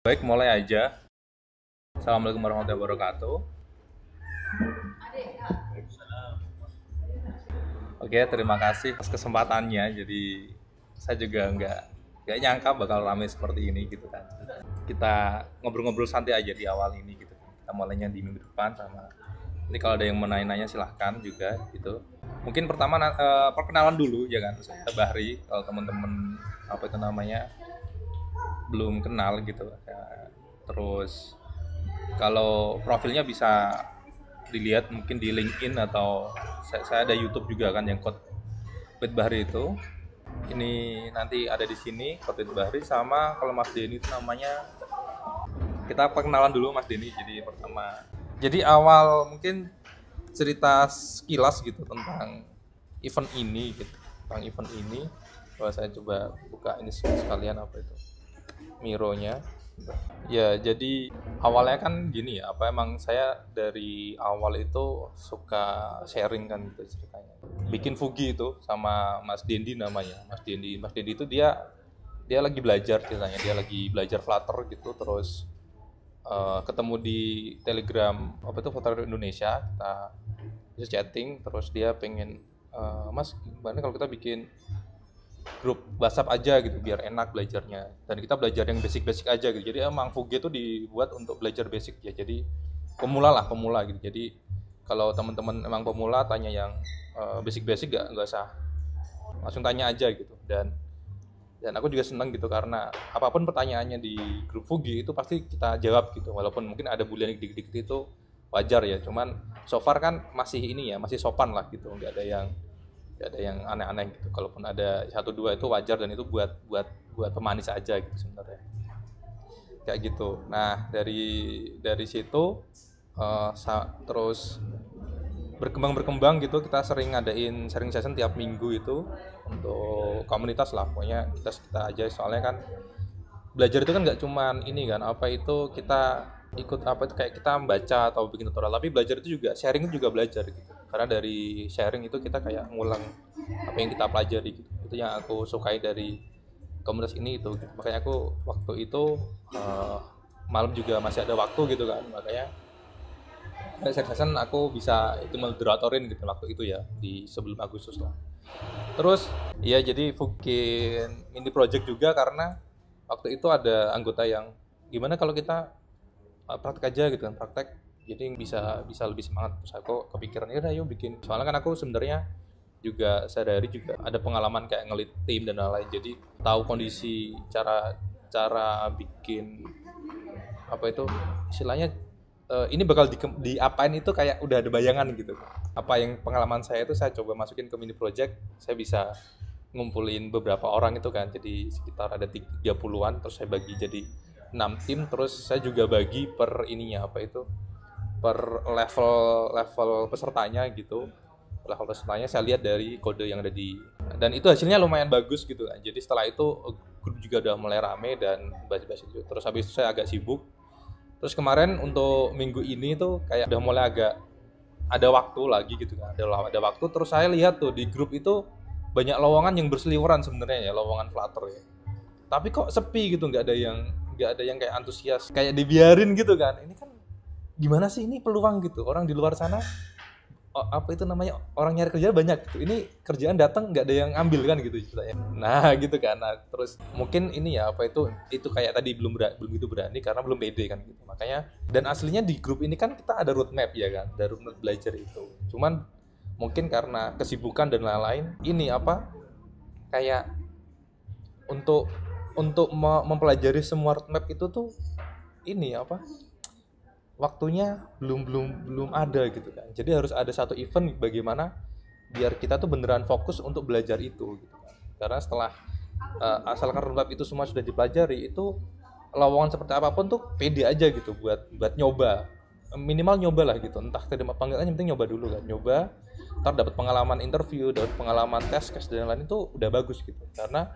Baik, mulai aja. Assalamualaikum warahmatullahi wabarakatuh. Oke, terima kasih atas kesempatannya. Jadi saya juga nggak nyangka bakal ramai seperti ini gitu kan. Kita ngobrol-ngobrol santai aja di awal ini gitu. Kita mulainya di minggu depan sama. Ini kalau ada yang mau nanya-nanya silahkan juga gitu. Mungkin pertama perkenalan dulu ya kan. Saya Bahri. Kalau teman-teman apa itu namanya belum kenal gitu. Terus kalau profilnya bisa dilihat mungkin di LinkedIn atau saya ada YouTube juga kan yang Kod Bahri itu. Ini nanti ada di sini Kod Bahri sama kalau Mas Denny itu namanya kita perkenalan dulu Mas Denny. Jadi pertama, jadi awal mungkin cerita sekilas gitu tentang event ini gitu, tentang event ini. Bahwa saya coba buka ini sekalian apa itu Mironya. Ya, jadi awalnya kan gini ya, apa emang saya dari awal itu suka sharing kan gitu ceritanya. Bikin Fugi itu sama Mas Dendi namanya. Mas Dendi itu dia lagi belajar ceritanya, dia lagi belajar Flutter gitu terus ketemu di Telegram apa itu Flutter Indonesia, kita bisa chatting terus dia pengen Mas gimana kalau kita bikin grup WhatsApp aja gitu biar enak belajarnya dan kita belajar yang basic-basic aja gitu. Jadi emang Fuge itu dibuat untuk belajar basic ya. Jadi pemula gitu. Jadi kalau teman-teman emang pemula tanya yang basic-basic nggak usah langsung tanya aja gitu. Dan aku juga senang gitu karena apapun pertanyaannya di grup Fugi itu pasti kita jawab gitu. Walaupun mungkin ada bulian dikit-dikit itu wajar ya. Cuman so far kan masih ini ya, masih sopan lah gitu. Nggak ada yang aneh-aneh gitu. Kalaupun ada satu dua itu wajar dan itu buat pemanis aja gitu sebenarnya. Kayak gitu. Nah, dari situ terus berkembang gitu, kita sering ngadain sharing session tiap minggu itu untuk komunitas lah pokoknya kita aja, soalnya kan belajar itu kan nggak cuman ini kan apa itu kita ikut apa itu kayak kita membaca atau bikin tutorial, tapi belajar itu juga sharing itu juga belajar gitu, karena dari sharing itu kita kayak ngulang apa yang kita pelajari gitu. Itu yang aku sukai dari komunitas ini itu gitu. Makanya aku waktu itu eh, malam juga masih ada waktu gitu kan, makanya session aku bisa itu moderatorin gitu waktu itu ya di sebelum Agustus lah. Terus ya jadi bikin mini project juga karena waktu itu ada anggota yang gimana kalau kita praktek aja gitu kan, praktek jadi bisa bisa lebih semangat. Terus aku kepikiran ya udah yuk bikin, soalnya kan aku sebenarnya juga sehari-hari juga ada pengalaman kayak ngelit tim dan lain-lain, jadi tahu kondisi cara cara bikin apa itu istilahnya ini bakal diapain itu kayak udah ada bayangan gitu. Apa yang pengalaman saya itu saya coba masukin ke mini project, saya bisa ngumpulin beberapa orang itu kan, jadi sekitar ada 30-an, terus saya bagi jadi 6 tim, terus saya juga bagi per ininya apa itu per level level pesertanya gitu. Level pesertanya saya lihat dari kode yang ada di, dan itu hasilnya lumayan bagus gitu kan. Jadi setelah itu grup juga udah mulai rame dan bahas-bahas itu. Terus habis itu saya agak sibuk. Terus kemarin untuk minggu ini tuh kayak udah mulai agak ada waktu lagi gitu kan. Ada waktu, terus saya lihat tuh di grup itu banyak lowongan yang berseliweran sebenarnya ya, lowongan Flutter ya. Tapi kok sepi gitu, nggak ada yang kayak antusias, kayak dibiarin gitu kan. Ini kan gimana sih ini peluang gitu. Orang di luar sana apa itu namanya orang nyari kerja banyak gitu. Ini kerjaan datang nggak ada yang ambil kan gitu ceritanya. Nah gitu kan. Nah terus mungkin ini ya apa itu kayak tadi belum itu berani karena belum pede kan gitu. Makanya dan aslinya di grup ini kan kita ada roadmap ya kan, ada roadmap belajar itu. Cuman mungkin karena kesibukan dan lain-lain ini apa kayak untuk mempelajari semua roadmap itu tuh ini apa waktunya belum ada gitu kan. Jadi harus ada satu event bagaimana biar kita tuh beneran fokus untuk belajar itu gitu kan. Karena setelah asalkan roadmap itu semua sudah dipelajari, itu lowongan seperti apapun tuh pede aja gitu buat nyoba. Minimal nyoba lah gitu. Entah terima panggilan yang penting nyoba dulu kan. Nyoba, ntar dapat pengalaman interview, dapat pengalaman test case dan lain itu udah bagus gitu. Karena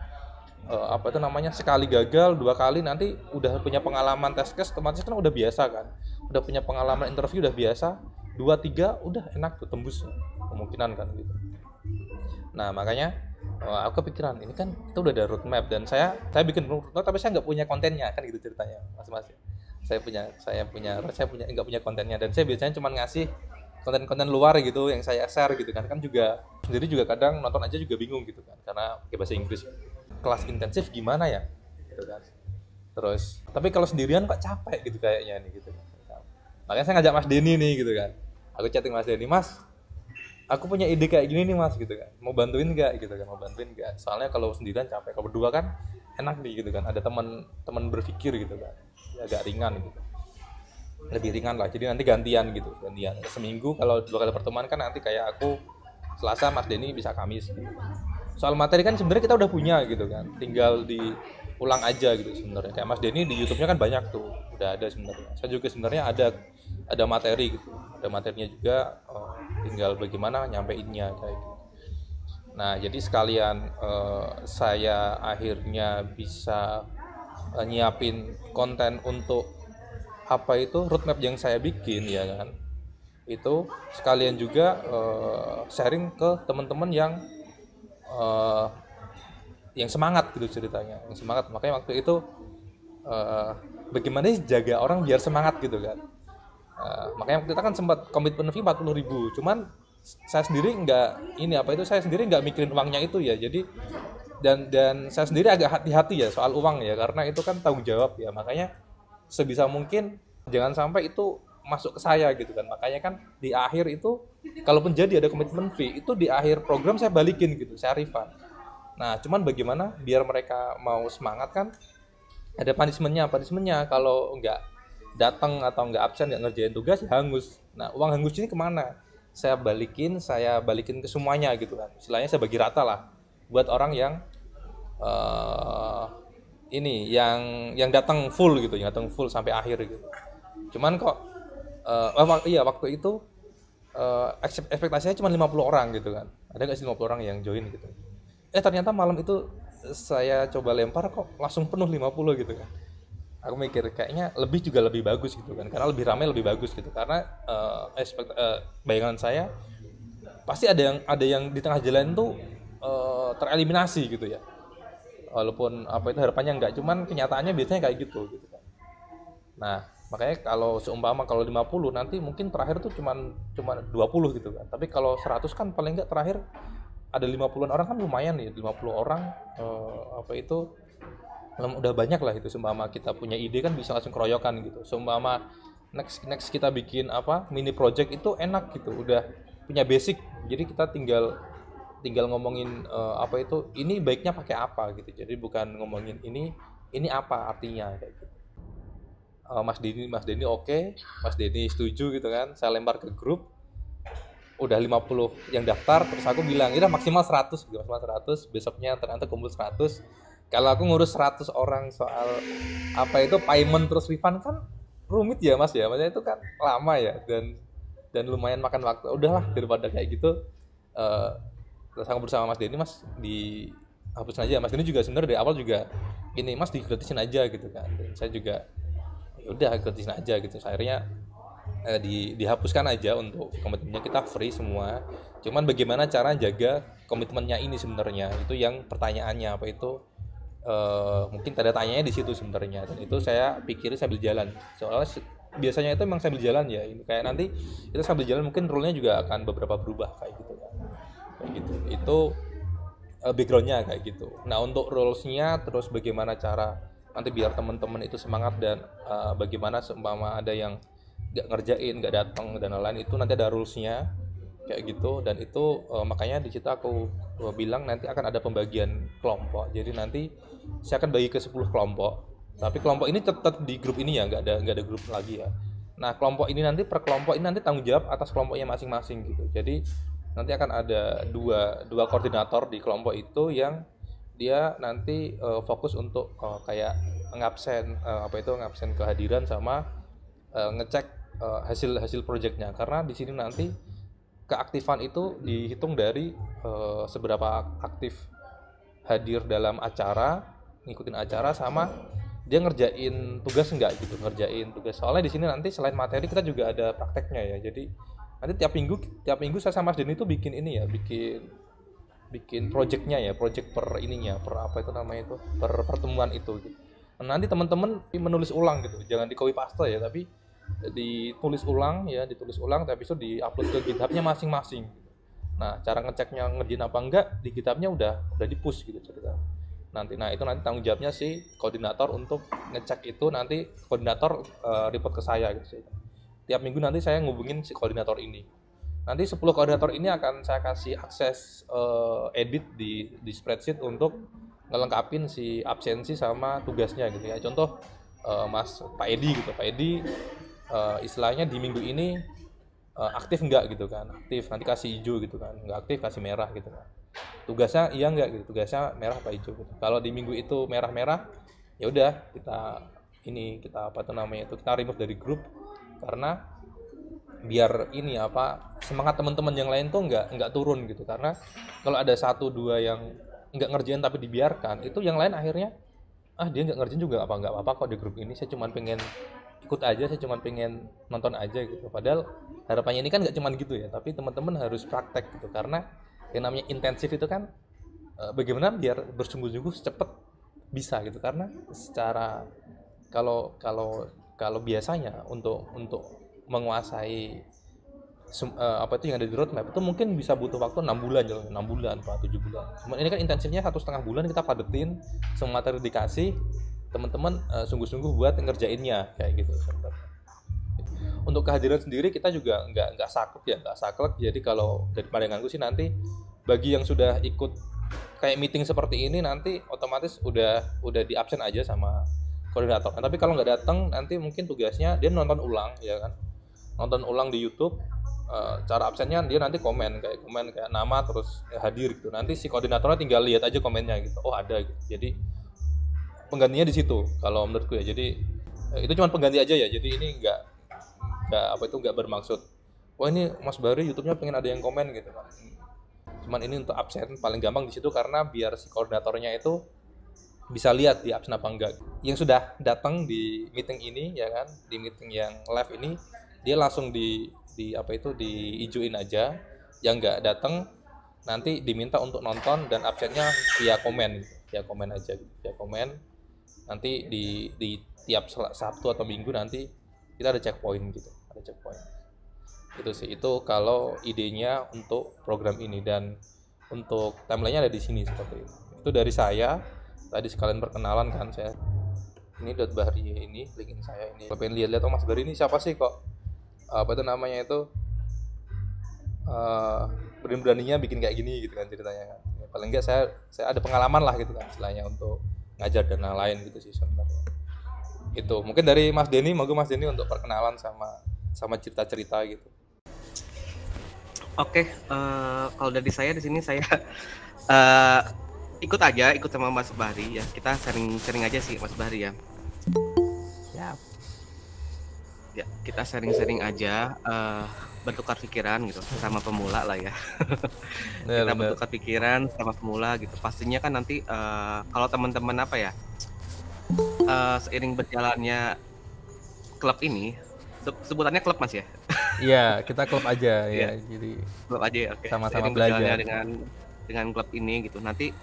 apa itu namanya sekali gagal dua kali nanti udah punya pengalaman test case, otomatis kan udah biasa kan, udah punya pengalaman interview udah biasa, dua tiga udah enak tuh tembus kemungkinan kan gitu. Nah makanya aku kepikiran ini kan itu udah ada roadmap dan saya bikin roadmap tapi saya nggak punya kontennya kan gitu ceritanya mas. Saya punya nggak punya kontennya dan saya biasanya cuma ngasih konten-konten luar gitu yang saya share gitu kan juga sendiri juga kadang nonton aja juga bingung gitu kan karena pakai bahasa Inggris. Kelas intensif gimana ya gitu kan. Terus tapi kalau sendirian kok capek gitu kayaknya nih gitu. Makanya saya ngajak Mas Denny nih gitu kan. Aku chatting Mas Denny, Mas, aku punya ide kayak gini nih Mas gitu kan. Mau bantuin nggak gitu kan? Mau bantuin nggak? Soalnya kalau sendirian capek. Kalau berdua kan enak nih gitu kan. Ada teman berpikir gitu kan. Ya, agak ringan gitu. Lebih ringan lah. Jadi nanti gantian gitu. Gantian. Seminggu kalau 2 kali pertemuan kan nanti kayak aku Selasa, Mas Denny bisa Kamis. Gitu. Soal materi kan sebenarnya kita udah punya gitu kan. Tinggal diulang aja gitu sebenarnya. Kayak Mas Denny di YouTube-nya kan banyak tuh. Udah ada sebenarnya. Saya juga sebenarnya ada materi gitu. Ada materinya juga, tinggal bagaimana nyampeinnya kayak gitu. Nah, jadi sekalian saya akhirnya bisa nyiapin konten untuk apa itu roadmap yang saya bikin ya kan. Itu sekalian juga sharing ke teman-teman eh, yang semangat gitu ceritanya. Yang semangat. Makanya waktu itu bagaimana sih jaga orang biar semangat gitu kan. Makanya kita kan sempat komitmen fee 40.000, cuman saya sendiri saya sendiri nggak mikirin uangnya itu ya, jadi dan saya sendiri agak hati-hati ya soal uang ya, karena itu kan tanggung jawab ya, makanya sebisa mungkin jangan sampai itu masuk ke saya gitu kan, makanya kan di akhir itu kalaupun jadi ada komitmen fee itu di akhir program saya balikin gitu, saya refund. Nah cuman bagaimana biar mereka mau semangat kan ada punishmentnya kalau nggak datang atau nggak absen nggak ngerjain tugas ya hangus. Nah uang hangus ini kemana? Saya balikin ke semuanya gitu kan. Istilahnya saya bagi rata lah buat orang yang ini yang datang full gitu, yang datang full sampai akhir gitu. Cuman kok waktu itu ekspektasinya cuma 50 orang gitu kan. Ada nggak sih 50 orang yang join gitu? Ternyata malam itu saya coba lempar kok langsung penuh 50 gitu kan. Aku mikir kayaknya lebih bagus gitu kan, karena lebih ramai lebih bagus gitu, karena bayangan saya pasti ada yang di tengah jalan tuh tereliminasi gitu ya, walaupun apa itu harapannya enggak, cuman kenyataannya biasanya kayak gitu kan. Nah makanya kalau seumpama kalau 50 nanti mungkin terakhir tuh cuman 20 gitu kan, tapi kalau 100 kan paling enggak terakhir ada 50-an orang kan lumayan nih, 50 orang udah banyak lah itu. Seumpama kita punya ide kan bisa langsung keroyokan gitu. Seumpama next kita bikin mini project itu enak gitu, udah punya basic, jadi kita tinggal ngomongin ini baiknya pakai apa gitu, jadi bukan ngomongin ini apa artinya kayak gitu. Mas Denny oke, Mas Denny setuju gitu kan, saya lempar ke grup, udah 50 yang daftar, terus aku bilang udah maksimal 100 gitu, maksimal 100, besoknya ternyata kumpul 100. Kalau aku ngurus 100 orang soal payment terus refund kan rumit ya Mas ya, maksudnya itu kan lama ya, dan lumayan makan waktu. Udahlah daripada kayak gitu, terus aku bersama Mas Denny, Mas dihapuskan aja. Mas Denny juga sebenarnya dari awal juga ini, Mas digratisin aja gitu kan, dan saya juga udah gratisin aja gitu. Akhirnya dihapuskan aja untuk komitmennya, kita free semua. Cuman bagaimana cara jaga komitmennya ini sebenarnya, itu yang pertanyaannya mungkin tanda tanyanya di situ sebenarnya, dan itu saya pikirin sambil jalan. Soalnya biasanya itu memang sambil jalan ya, ini kayak nanti kita sambil jalan mungkin rule-nya juga akan beberapa berubah kayak gitu kan. Kayak gitu. Itu background-nya kayak gitu. Nah, untuk rules-nya terus bagaimana cara nanti biar teman-teman itu semangat, dan bagaimana seumpama ada yang nggak ngerjain, nggak datang dan lain-lain, itu nanti ada rules-nya kayak gitu. Dan itu makanya di situ aku bilang nanti akan ada pembagian kelompok. Jadi nanti saya akan bagi ke 10 kelompok, tapi kelompok ini tetap di grup ini ya, nggak ada grup lagi ya. Nah kelompok ini nanti per kelompok ini nanti tanggung jawab atas kelompoknya masing-masing gitu. Jadi nanti akan ada dua koordinator di kelompok itu yang dia nanti fokus untuk kayak ngabsen ngabsen kehadiran sama ngecek hasil proyeknya, karena di sini nanti keaktifan itu dihitung dari seberapa aktif hadir dalam acara, ngikutin acara, sama dia ngerjain tugas enggak gitu, ngerjain tugas. Soalnya di sini nanti selain materi kita juga ada prakteknya ya. Jadi nanti tiap minggu saya sama Mas Denny itu bikin bikin projectnya ya, project per ininya, per apa itu namanya itu, per pertemuan itu gitu. Nanti teman-teman menulis ulang gitu, jangan di copy paste ya, tapi ditulis ulang ya, ditulis ulang, tapi itu diupload ke GitHub-nya masing-masing. Nah, cara ngeceknya ngerjain apa enggak di GitHub-nya udah di-push gitu cerita. Nah itu nanti tanggung jawabnya si koordinator untuk ngecek itu, nanti koordinator report ke saya gitu sih. Tiap minggu nanti saya ngubungin si koordinator ini. Nanti 10 koordinator ini akan saya kasih akses edit di spreadsheet untuk ngelengkapin si absensi sama tugasnya gitu ya. Contoh Mas Pak Edi gitu, Pak Edi istilahnya di minggu ini aktif enggak gitu kan, aktif nanti kasih hijau gitu kan, enggak aktif kasih merah gitu kan. Tugasnya iya enggak gitu, tugasnya merah apa hijau gitu. Kalau di minggu itu merah-merah, ya udah kita apa tuh namanya itu, kita remove dari grup, karena biar ini apa, semangat teman-teman yang lain tuh nggak turun gitu. Karena kalau ada 1-2 yang nggak ngerjain tapi dibiarkan, itu yang lain akhirnya dia nggak ngerjain juga nggak apa-apa kok di grup ini, saya cuma pengen ikut aja, saya cuma pengen nonton aja gitu. Padahal harapannya ini kan nggak cuma gitu ya, tapi teman-teman harus praktek gitu. Karena yang namanya intensif itu kan bagaimana biar bersungguh-sungguh secepat bisa gitu. Karena secara kalau biasanya untuk menguasai apa itu yang ada di roadmap itu mungkin bisa butuh waktu 6 bulan, 6 bulan atau 7 bulan. Cuman ini kan intensifnya 1,5 bulan, kita padetin semua materi dikasih, teman-teman sungguh-sungguh buat ngerjainnya kayak gitu. Untuk kehadiran sendiri kita juga nggak saklek. Jadi kalau dari pandanganku sih, nanti bagi yang sudah ikut kayak meeting seperti ini, nanti otomatis udah di absen aja sama koordinator. Nah, tapi kalau nggak datang, nanti mungkin tugasnya dia nonton ulang ya kan, nonton ulang di YouTube. Cara absennya dia nanti komen kayak nama terus hadir gitu. Nanti si koordinatornya tinggal lihat aja komennya gitu, oh ada gitu. Jadi penggantinya di situ kalau menurutku ya. Jadi itu cuma pengganti aja ya. Jadi ini nggak bermaksud wah ini Mas Bari YouTube-nya pengen ada yang komen gitu kan. Cuman ini untuk absen paling gampang di situ, karena biar si koordinatornya itu bisa lihat di absen apa enggak. Yang sudah datang di meeting ini ya kan, di meeting yang live ini, dia langsung diijuin aja. Yang nggak datang nanti diminta untuk nonton dan absennya via komen gitu. Via komen aja gitu. Via komen. Nanti di tiap Sabtu atau Minggu nanti kita ada checkpoint gitu. Ada checkpoint. Itu sih, itu kalau idenya untuk program ini. Dan untuk timeline-nya ada di sini seperti itu. Itu dari saya. Tadi sekalian perkenalan kan, saya ini Bahri ini, linkin saya ini. Kalau pengen lihat Mas Bahri ini siapa sih, kok apa itu namanya itu berani-beraninya bikin kayak gini gitu kan ceritanya kan. Ya, paling enggak saya ada pengalaman lah gitu kan istilahnya untuk ngajar dan lain gitu sih sebenarnya. Itu mungkin dari Mas Denny, monggo Mas Denny untuk perkenalan sama cerita-cerita gitu. Oke, kalau dari saya di sini saya ikut sama Mas Bahri ya. Kita sharing aja sih Mas Bahri ya. Siap. Ya, kita sharing aja, bertukar pikiran gitu sama pemula lah ya. Kita bertukar pikiran sama pemula gitu. Pastinya kan nanti kalau teman-teman apa ya, seiring berjalannya klub ini, sebutannya klub Mas ya. Iya, kita klub aja ya. Jadi klub aja ya. Oke. Sama-sama belajar dengan klub ini gitu. Nanti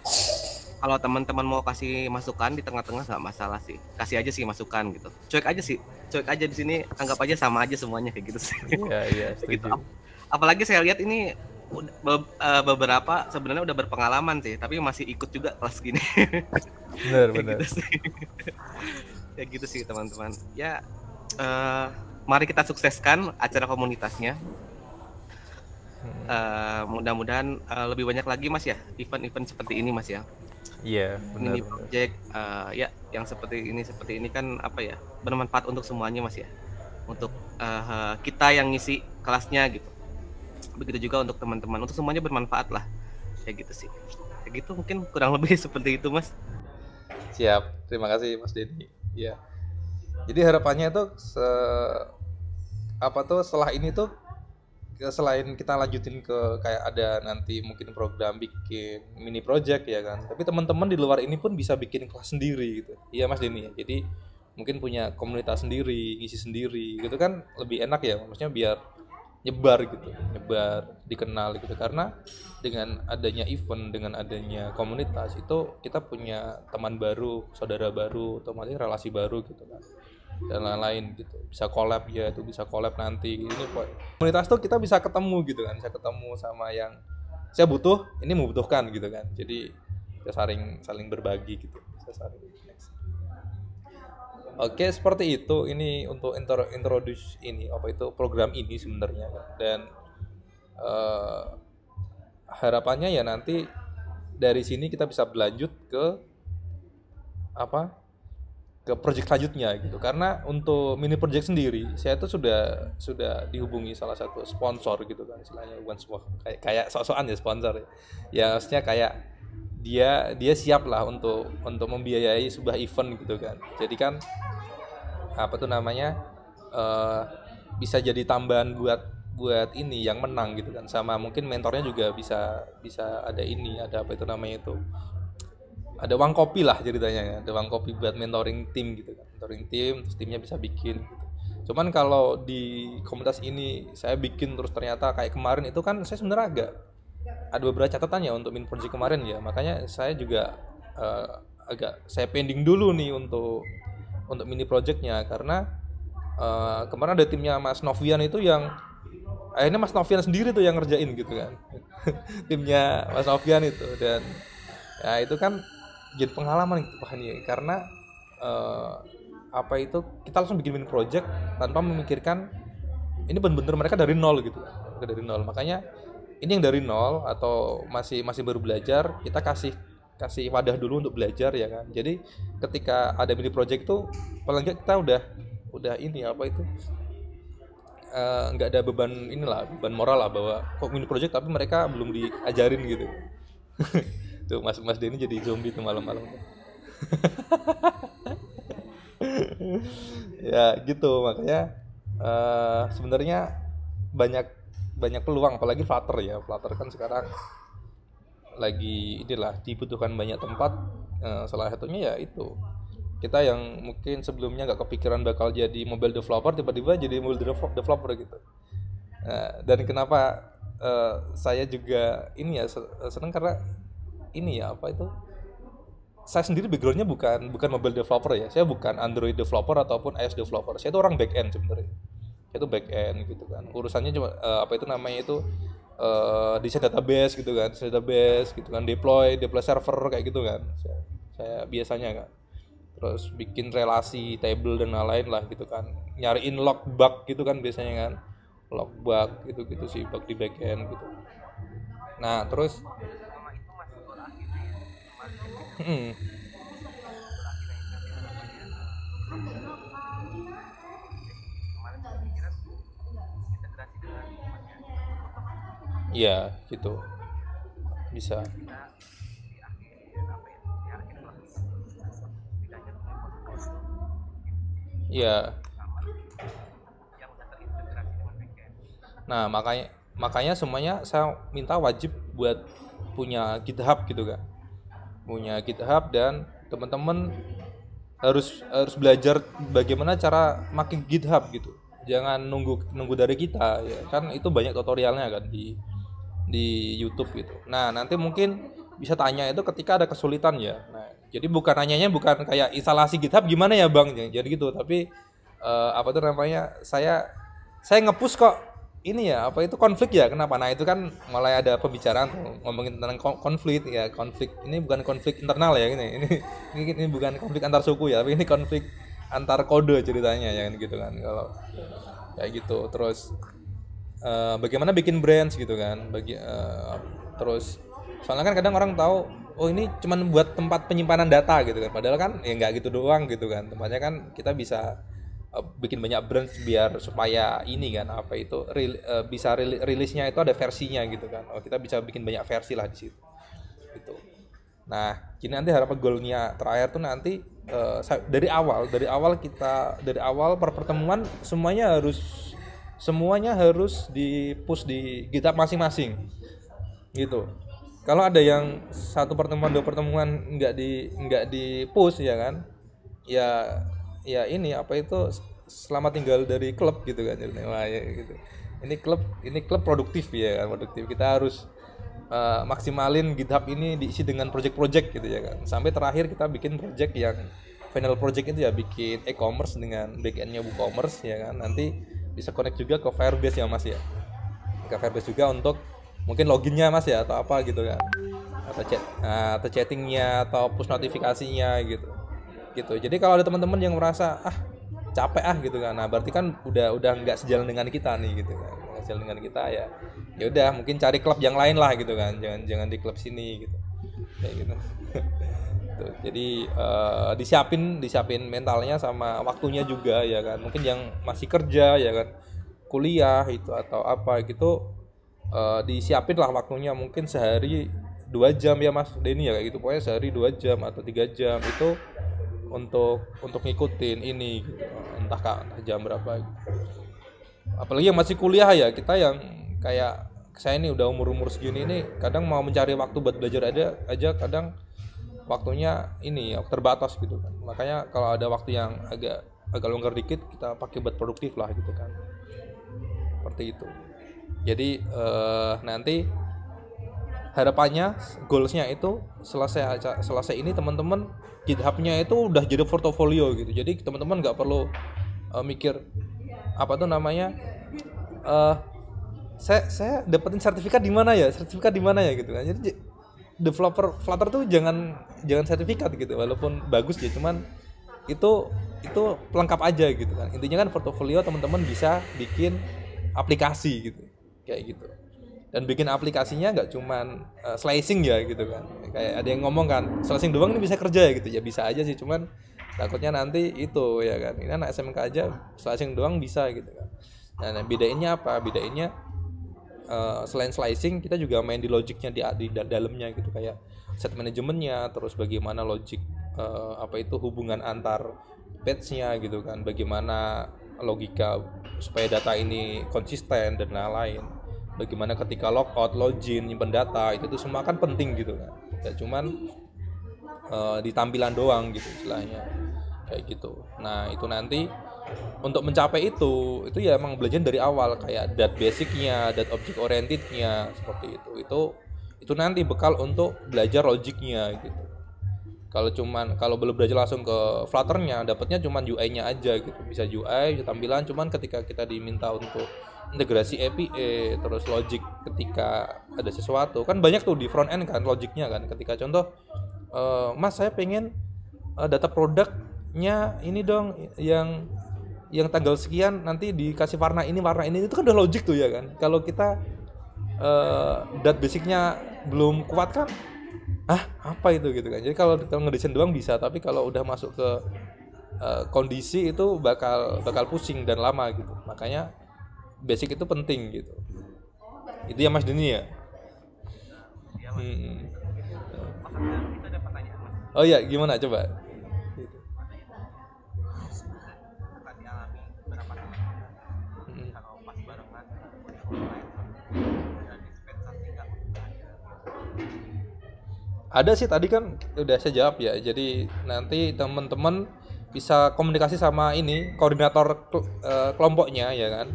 kalau teman-teman mau kasih masukan di tengah-tengah nggak masalah sih, kasih aja sih masukan gitu. Cuek aja di sini, anggap aja sama aja semuanya kayak gitu sih. Iya, setuju. Gitu. Apalagi saya lihat ini beberapa sebenarnya udah berpengalaman sih, tapi masih ikut juga kelas gini. Benar. Gitu ya gitu sih teman-teman. Ya mari kita sukseskan acara komunitasnya. Mudah-mudahan lebih banyak lagi Mas ya, event-event seperti ini Mas ya. Iya, benar. Ini project ya yang seperti ini kan apa ya, bermanfaat untuk semuanya Mas ya. Untuk kita yang ngisi kelasnya gitu. Begitu juga untuk teman-teman, untuk semuanya bermanfaat lah. Kayak gitu sih. Kayak gitu mungkin kurang lebih seperti itu Mas. Siap, terima kasih Mas Denny. Iya. Jadi harapannya tuh setelah ini tuh, selain kita lanjutin ke kayak ada nanti mungkin program bikin mini project ya kan, tapi teman-teman di luar ini pun bisa bikin kelas sendiri gitu. Iya Mas Denny ya. Jadi mungkin punya komunitas sendiri, ngisi sendiri gitu kan lebih enak ya. Maksudnya biar nyebar gitu, nyebar, dikenal gitu. Karena dengan adanya event, dengan adanya komunitas itu kita punya teman baru, saudara baru, otomatis relasi baru gitu kan, dan lain-lain gitu. Bisa collab ya, itu bisa collab nanti ini komunitas tuh kita bisa ketemu gitu kan, bisa ketemu sama yang saya butuh, ini membutuhkan gitu kan. Jadi kita saling saling berbagi gitu, bisa saling. Oke, seperti itu. Ini untuk introduce ini apa itu program ini sebenarnya kan. Dan eh, harapannya ya nanti dari sini kita bisa berlanjut ke apa? Ke project selanjutnya gitu. Karena untuk mini project sendiri, saya tuh sudah dihubungi salah satu sponsor gitu kan, istilahnya bukan sebuah kayak sok-sokan ya sponsor ya. Ya maksudnya kayak dia siap lah untuk membiayai sebuah event gitu kan. Jadi kan apa tuh namanya eh, bisa jadi tambahan buat ini yang menang gitu kan, sama mungkin mentornya juga bisa bisa ada ini, ada apa itu namanya itu, ada uang kopi lah ceritanya ya, ada uang kopi buat mentoring tim gitu kan, mentoring tim terus timnya bisa bikin gitu. Cuman kalau di komunitas ini saya bikin terus ternyata kayak kemarin itu kan, saya sebenarnya ada beberapa catatan ya untuk min project kemarin ya, makanya saya juga agak saya pending dulu nih untuk mini projectnya. Karena kemarin ada timnya Mas Novian itu yang akhirnya Mas Novian sendiri tuh yang ngerjain gitu kan. Timnya Mas Novian itu, dan ya itu kan jadi pengalaman gitu. Wah ini karena apa itu kita langsung bikin mini project tanpa memikirkan ini benar-benar mereka dari nol gitu kan. Mereka dari nol, makanya ini yang dari nol atau masih baru belajar, kita kasih wadah dulu untuk belajar ya kan. Jadi ketika ada mini project itu paling nggak kita udah ini apa itu nggak ada beban inilah, beban moral lah bahwa kok mini project tapi mereka belum diajarin gitu. Tuh Mas Denny jadi zombie tuh malam-malam. Ya gitu, makanya sebenarnya banyak peluang, apalagi Flutter ya. Flutter kan sekarang lagi inilah dibutuhkan banyak tempat. Salah satunya ya itu, kita yang mungkin sebelumnya nggak kepikiran bakal jadi mobile developer tiba-tiba jadi mobile developer gitu. Dan kenapa saya juga ini ya seneng karena ini ya apa itu, saya sendiri backgroundnya bukan mobile developer ya, saya bukan Android developer ataupun iOS developer, saya itu orang back end sebenarnya. Saya itu back end gitu kan, urusannya cuma apa itu namanya itu desain database gitu kan, deploy server kayak gitu kan, saya biasanya kan. Terus bikin relasi table dan lain-lain lah gitu kan, nyariin log bug gitu kan biasanya kan, log bug gitu sih, bug di backend gitu. Nah terus iya gitu bisa. Iya. Nah, makanya semuanya saya minta wajib buat punya GitHub gitu kan. Punya GitHub, dan teman-teman harus belajar bagaimana cara makin GitHub gitu. Jangan nunggu dari kita ya. Kan itu banyak tutorialnya kan di YouTube gitu. Nah, nanti mungkin bisa tanya itu ketika ada kesulitan ya. Nah, jadi nanyanya bukan kayak instalasi GitHub gimana ya Bang, jadi gitu, tapi apa tuh namanya, saya nge-push kok ini ya apa itu konflik ya, kenapa? Nah itu kan mulai ada pembicaraan tuh, ngomongin tentang konflik ya. Konflik ini bukan konflik internal ya, ini bukan konflik antar suku ya, tapi ini konflik antar kode ceritanya ya gitu kan, kalau kayak gitu. Terus bagaimana bikin brands gitu kan, terus soalnya kan kadang orang tahu oh ini cuman buat tempat penyimpanan data gitu kan, padahal kan ya nggak gitu doang gitu kan, tempatnya kan kita bisa bikin banyak brands biar supaya ini kan apa itu bisa rilisnya itu ada versinya gitu kan. Oh kita bisa bikin banyak versi lah di situ gitu. Nah jadi nanti harapan goalnya terakhir tuh nanti dari awal pertemuan semuanya harus di push di GitHub masing-masing gitu. Kalau ada yang satu pertemuan dua pertemuan nggak di push ya kan, ya ini apa itu selamat tinggal dari klub gitu kan, wah ya gitu. ini klub produktif ya kan, produktif. Kita harus maksimalin GitHub ini diisi dengan project-project gitu ya kan. Sampai terakhir kita bikin project yang final project itu ya bikin e-commerce dengan backend-nya WooCommerce ya kan. Nanti bisa connect juga ke Firebase ya Mas ya. Ke Firebase juga untuk mungkin loginnya Mas ya atau apa gitu kan. Atau chattingnya atau push notifikasinya gitu. Gitu. Jadi kalau ada teman-teman yang merasa capek gitu kan. Nah, berarti kan udah nggak sejalan dengan kita nih gitu kan. Nggak sejalan dengan kita ya. Ya udah mungkin cari klub yang lain lah gitu kan. Jangan di klub sini gitu. Kayak gitu. Tuh, jadi disiapin mentalnya sama waktunya juga ya kan. Mungkin yang masih kerja ya kan, kuliah itu atau apa gitu, disiapin lah waktunya mungkin sehari 2 jam ya Mas Denny ya kayak gitu. Pokoknya sehari 2 jam atau 3 jam itu untuk ngikutin ini gitu. Entah jam berapa gitu. Apalagi yang masih kuliah ya, kita yang kayak saya ini udah umur segini ini kadang mau mencari waktu buat belajar aja kadang waktunya ini ya terbatas gitu kan. Makanya kalau ada waktu yang agak longgar dikit kita pakai buat produktif lah gitu kan. Seperti itu. Jadi nanti harapannya goalsnya itu selesai ini teman-teman GitHub-nya itu udah jadi portofolio gitu. Jadi teman-teman nggak perlu mikir apa tuh namanya saya dapetin sertifikat di mana ya gitu kan. Jadi developer Flutter tuh jangan sertifikat gitu, walaupun bagus ya, cuman itu pelengkap aja gitu kan. Intinya kan portofolio teman-teman bisa bikin aplikasi gitu kayak gitu. Dan bikin aplikasinya nggak cuman slicing ya gitu kan. Kayak ada yang ngomong kan, slicing doang ini bisa kerja ya gitu. Ya bisa aja sih, cuman takutnya nanti itu ya kan. Ini anak SMK aja slicing doang bisa gitu kan. Nah, bedainnya apa? Bedainnya selain slicing kita juga main di logiknya di dalamnya gitu, kayak set manajemennya, terus bagaimana logik hubungan antar batch-nya gitu kan. Bagaimana logika supaya data ini konsisten dan lain-lain. Bagaimana ketika logout, login, nyimpen data, itu tuh semua kan penting gitu kan. Ya cuman di tampilan doang gitu istilahnya. Kayak gitu. Nah, itu nanti untuk mencapai itu ya emang belajar dari awal kayak dat basicnya, dat object orientednya seperti itu. Itu nanti bekal untuk belajar logiknya gitu. Kalau belum belajar langsung ke Flutternya, dapatnya cuman UI-nya aja gitu. Bisa UI, tampilan, cuman ketika kita diminta untuk integrasi API, terus logik ketika ada sesuatu, kan banyak tuh di front end kan logiknya kan. Ketika contoh, Mas saya pengen data produknya ini dong yang tanggal sekian nanti dikasih warna ini itu kan udah logik tuh ya kan. Kalau kita dat basicnya belum kuat kan, apa itu gitu kan. Jadi kalau ngedesain doang bisa, tapi kalau udah masuk ke kondisi itu bakal pusing dan lama gitu. Makanya basic itu penting gitu. Itu ya Mas Denny ya. Oh iya, gimana coba? Ada sih, tadi kan udah saya jawab ya. Jadi nanti teman-teman bisa komunikasi sama ini koordinator kelompoknya ya kan.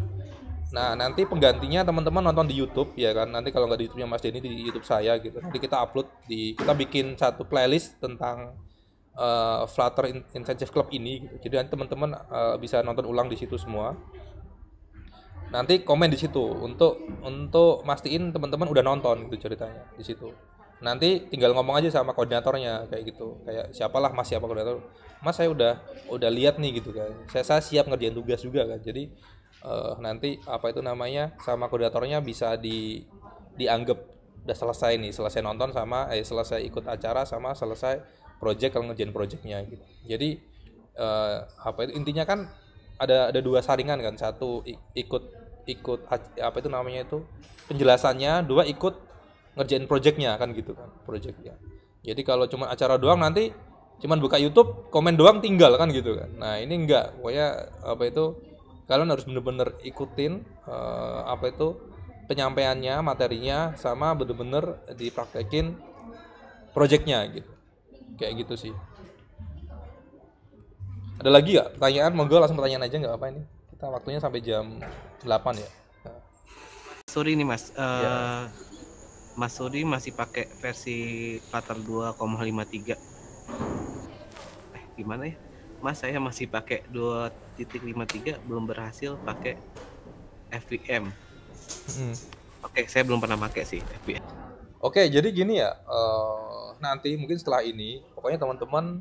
Nah, nanti penggantinya teman-teman nonton di YouTube ya kan. Nanti kalau nggak di YouTube-nya Mas Denny, di YouTube saya gitu. Nanti kita upload kita bikin satu playlist tentang Flutter Intensive Club ini gitu. Jadi nanti teman-teman bisa nonton ulang di situ semua. Nanti komen di situ untuk mastiin teman-teman udah nonton gitu ceritanya di situ. Nanti tinggal ngomong aja sama koordinatornya kayak gitu. Kayak siapa koordinator. Mas saya udah lihat nih gitu kan. Saya siap ngerjain tugas juga kan. Jadi nanti sama koordinatornya bisa dianggap udah selesai nih, selesai nonton sama selesai ikut acara sama selesai project kalau ngerjain projectnya gitu. Jadi intinya kan ada dua saringan kan. Satu ikut penjelasannya, dua ikut ngerjain projectnya kan gitu kan, projectnya. Jadi kalau cuma acara doang nanti cuman buka YouTube, komen doang tinggal kan gitu kan. Nah, ini enggak. Pokoknya kalian harus bener-bener ikutin penyampaiannya, materinya, sama bener-bener dipraktekin projectnya gitu. Kayak gitu sih. Ada lagi nggak pertanyaan? Monggo langsung pertanyaan aja, nggak apa ini. Kita waktunya sampai jam 8 ya. Suri nih Mas. Ya. Mas Suri masih pakai versi Flutter 2,53. Gimana ya? Mas, saya masih pakai 2.53, belum berhasil pakai FVM. Oke, saya belum pernah pakai sih FVM. Oke, jadi gini ya, nanti mungkin setelah ini, pokoknya teman-teman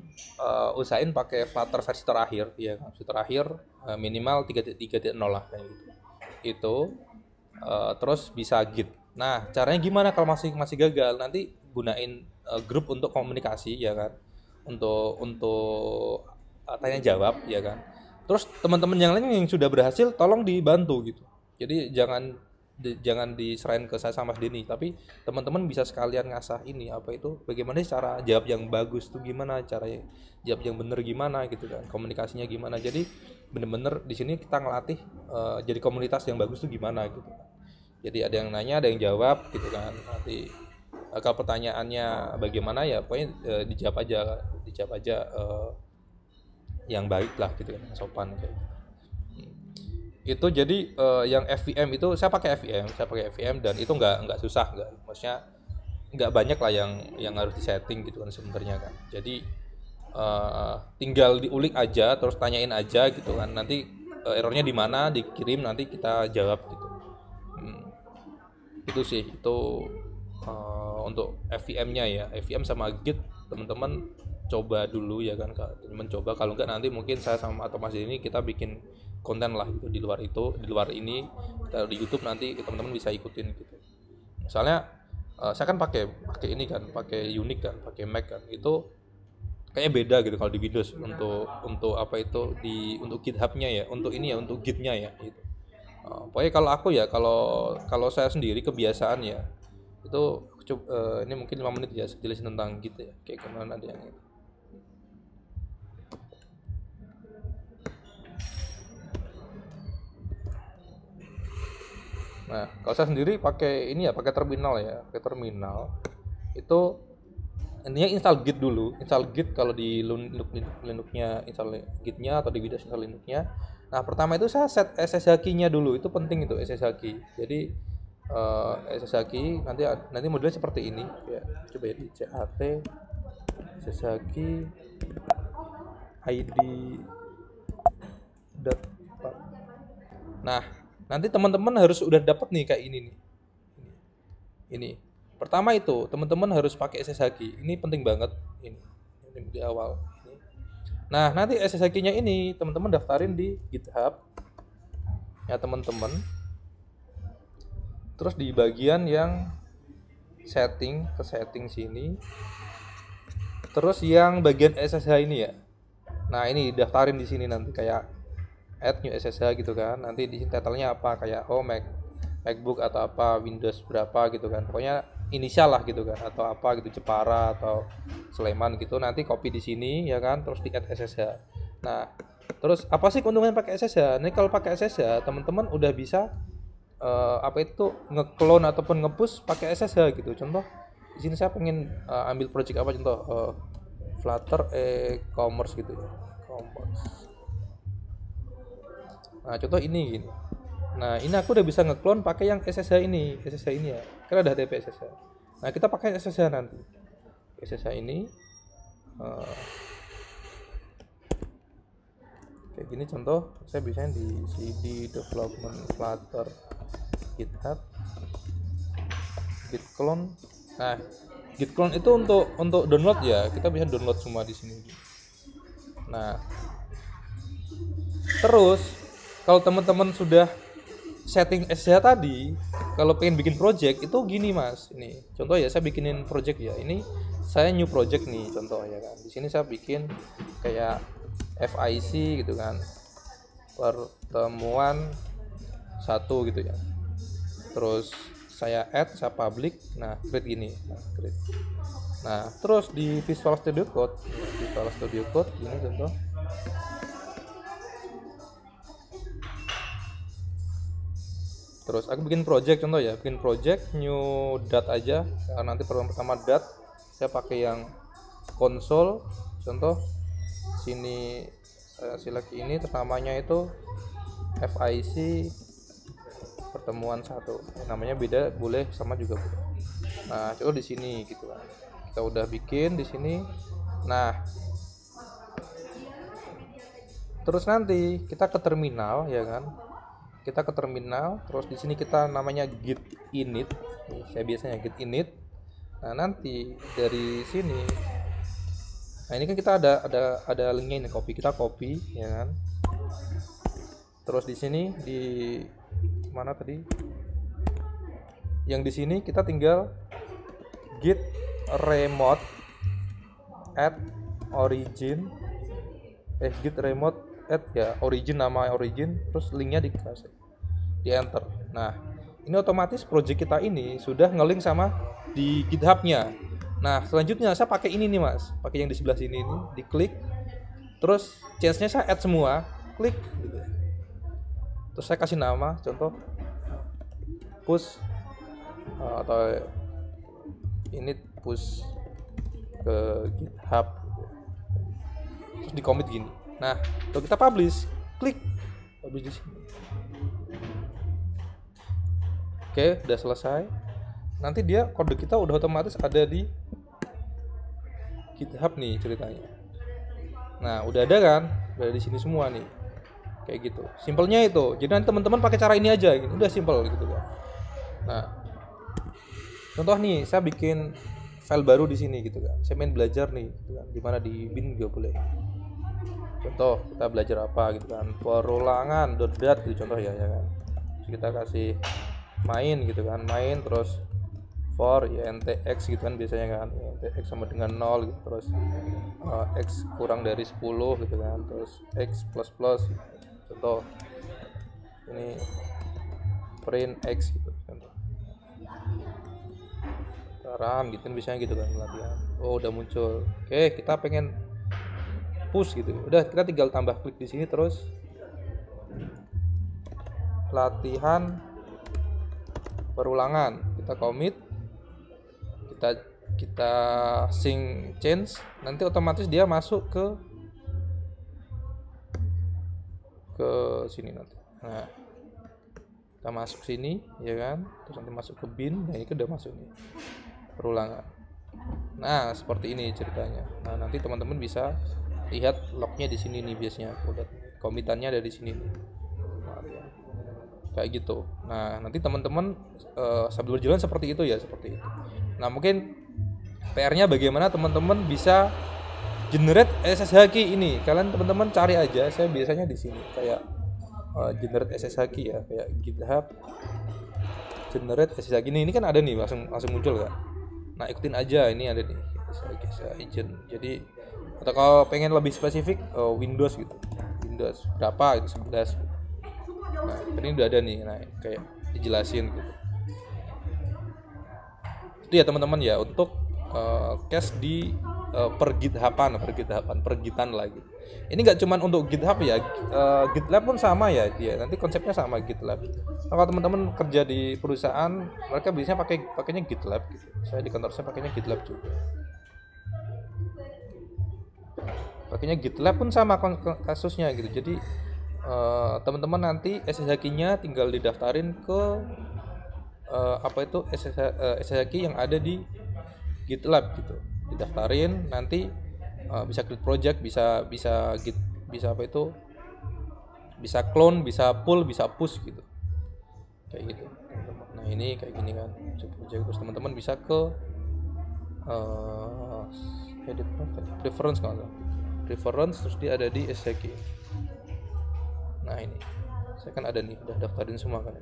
usahain pakai Flutter versi terakhir, ya kan? Versi terakhir minimal 3.3.0 lah kayak gitu. Itu terus bisa Git. Nah, caranya gimana kalau masih gagal? Nanti gunain grup untuk komunikasi, ya kan? Untuk tanya jawab, ya kan? Terus teman-teman yang lain yang sudah berhasil, tolong dibantu gitu. Jadi jangan diserahin ke saya sama Mas Denny, tapi teman-teman bisa sekalian ngasah ini apa itu bagaimana cara jawab yang bagus tuh gimana, cara jawab yang bener gimana gitu kan, komunikasinya gimana. Jadi bener-bener di sini kita ngelatih jadi komunitas yang bagus tuh gimana gitu kan. Jadi ada yang nanya, ada yang jawab gitu kan. Nanti kalau pertanyaannya bagaimana ya pokoknya dijawab aja yang baik lah gitu kan, yang sopan kayak gitu. Itu jadi yang FVM itu saya pakai FVM dan itu nggak susah, maksudnya nggak banyak lah yang harus disetting gitu kan sebenarnya kan. Jadi tinggal diulik aja, terus tanyain aja gitu kan, nanti errornya di mana dikirim, nanti kita jawab gitu. Itu sih itu untuk FVM-nya ya, FVM sama Git teman-teman coba dulu ya kan, teman coba, kalau enggak nanti mungkin saya sama atau Mas ini kita bikin konten lah gitu di luar ini kita di YouTube, nanti teman-teman bisa ikutin gitu. Misalnya saya kan pakai ini kan, pakai Unix kan, pakai Mac kan, itu kayaknya beda gitu kalau di Windows untuk apa itu untuk GitHub-nya ya, untuk ini ya, untuk Git-nya ya gitu. Pokoknya kalau aku ya, kalau saya sendiri kebiasaan ya itu ini mungkin 5 menit ya jelasin tentang Git ya, kayak gimana ada yang itu. Nah, kalau saya sendiri pakai ini ya, pakai terminal ya, pakai terminal. Itu intinya install Git dulu, install Git kalau di Linux-nya install Git-nya, atau di Windows install Linux-nya. Nah, pertama itu saya set SSH key-nya dulu, itu penting itu SSH key. Jadi SSH key nanti modelnya seperti ini ya. Coba ya di CAT SSH key ID. Nah, nanti teman-teman harus udah dapat nih kayak ini nih. Ini. Pertama itu, teman-teman harus pakai SSH key. Ini penting banget ini di awal. Nah, nanti SSH key-nya ini teman-teman daftarin di GitHub. Ya, teman-teman. Terus di bagian yang setting sini. Terus yang bagian SSH ini ya. Nah, ini daftarin di sini nanti kayak add new SSH gitu kan. Nanti di sini title-nya apa, kayak MacBook atau apa, Windows berapa gitu kan. Pokoknya inisial lah gitu kan, atau apa gitu, Jepara atau Sleman gitu. Nanti copy di sini ya kan, terus di add SSH. Nah, terus apa sih keuntungan pakai SSH? Nih kalau pakai SSH teman-teman udah bisa apa itu nge-clone ataupun nge-push pakai SSH gitu. Contoh di sini saya pengen ambil project apa, contoh Flutter e-commerce gitu ya. Commerce. Nah, contoh ini gini. Nah, ini aku udah bisa nge-clone pakai yang SSH ini ya. Kan ada HTTP SSH. Nah, kita pakai SSH nanti. SSH ini kayak gini contoh, saya biasanya di cd development Flutter GitHub git clone. Nah, git clone itu untuk download ya, kita bisa download semua di sini. Nah, terus kalau teman-teman sudah setting SSH tadi, kalau pengen bikin project itu gini Mas. Ini contoh ya, saya bikinin project ya. Ini saya new project nih contoh ya kan. Di sini saya bikin kayak FIC gitu kan, pertemuan 1 gitu ya. Terus saya add, saya public. Nah, create gini. Nah, terus di Visual Studio Code ini contoh. Terus aku bikin project contoh ya, bikin project new dat aja. Nanti pertama dat saya pakai yang konsol contoh. Sini saya kasih lagi ini, namanya itu FIC pertemuan satu, namanya beda boleh, sama juga boleh. Nah contoh di sini gitu kan, kita udah bikin di sini. Nah terus nanti kita ke terminal ya kan, kita ke terminal, terus di sini kita namanya git init, saya biasanya git init. Nah nanti dari sini, nah ini kan kita ada linknya ini, kita copy ya kan. Terus di sini di mana tadi? Yang di sini kita tinggal git remote at origin, git remote at ya origin, nama origin, terus linknya dikasih, di enter. Nah ini otomatis project kita ini sudah ngelink sama di GitHub-nya. Nah selanjutnya saya pakai ini nih mas, pakai yang di sebelah sini ini, diklik, terus change-nya saya add semua, klik gitu. Terus saya kasih nama, contoh push atau init push ke GitHub, terus di commit gini. Nah kalau kita publish, klik publish di sini. Oke, udah selesai. Nanti dia kode kita udah otomatis ada di GitHub nih ceritanya. Nah udah ada kan, udah di sini semua nih, kayak gitu. Simpelnya itu. Jadi nanti teman-teman pakai cara ini aja, gitu. Udah simpel gitu kan. Nah contoh nih, saya bikin file baru di sini gitu kan. Saya main belajar nih, gitu kan. Dimana di bin juga boleh. Contoh kita belajar apa gitu kan, perulangan .dat gitu contoh ya kan. Terus kita kasih main gitu kan, main terus for int(x) gitu kan biasanya kan, int(x) sama dengan 0 gitu, terus x kurang dari 10 gitu kan, terus x plus plus gitu. Contoh ini print x gitu contoh. Sekarang gitu biasanya gitu kan latihan. Oh udah muncul. Oke, kita pengen push gitu. Udah kita tinggal tambah klik di sini, terus latihan perulangan, kita commit, kita sync change, nanti otomatis dia masuk ke sini nanti. Nah kita masuk sini ya kan, terus nanti masuk ke bin. Nah ini udah masuk nih perulangan. Nah seperti ini ceritanya. Nah nanti teman-teman bisa lihat lognya di sini nih, biasanya udah commitannya ada di sini nih. Kayak gitu. Nah nanti teman-teman sambil berjalan seperti itu ya, seperti itu. Nah mungkin PR-nya bagaimana teman-teman bisa generate SSH key ini. Kalian teman-teman cari aja, saya biasanya di sini kayak generate SSH key ya, kayak GitHub generate SSH key ini kan ada nih, langsung muncul kan. Nah ikutin aja, ini ada nih SSH agent. Jadi atau kalau pengen lebih spesifik Windows gitu, Windows berapa itu 11 gitu. Nah ini udah ada nih, nah kayak dijelasin gitu. Itu ya teman-teman ya, untuk cache di pergitan lagi. Ini nggak cuman untuk GitHub ya, GitLab pun sama ya dia. Nanti konsepnya sama GitLab. Nah, kalau teman-teman kerja di perusahaan, mereka biasanya pakainya GitLab gitu. Saya di kantor saya pakainya GitLab juga. Pakainya GitLab pun sama kasusnya gitu. Jadi teman-teman nanti SSH key-nya tinggal didaftarin ke SSH key yang ada di GitLab gitu. Didaftarin, nanti bisa create project, bisa bisa clone, bisa pull, bisa push gitu, kayak gitu. Nah ini kayak gini kan project. Terus teman-teman bisa ke edit preference kalau preference, terus dia ada di SSH key. Nah ini saya kan ada nih, udah daftarin semua kan.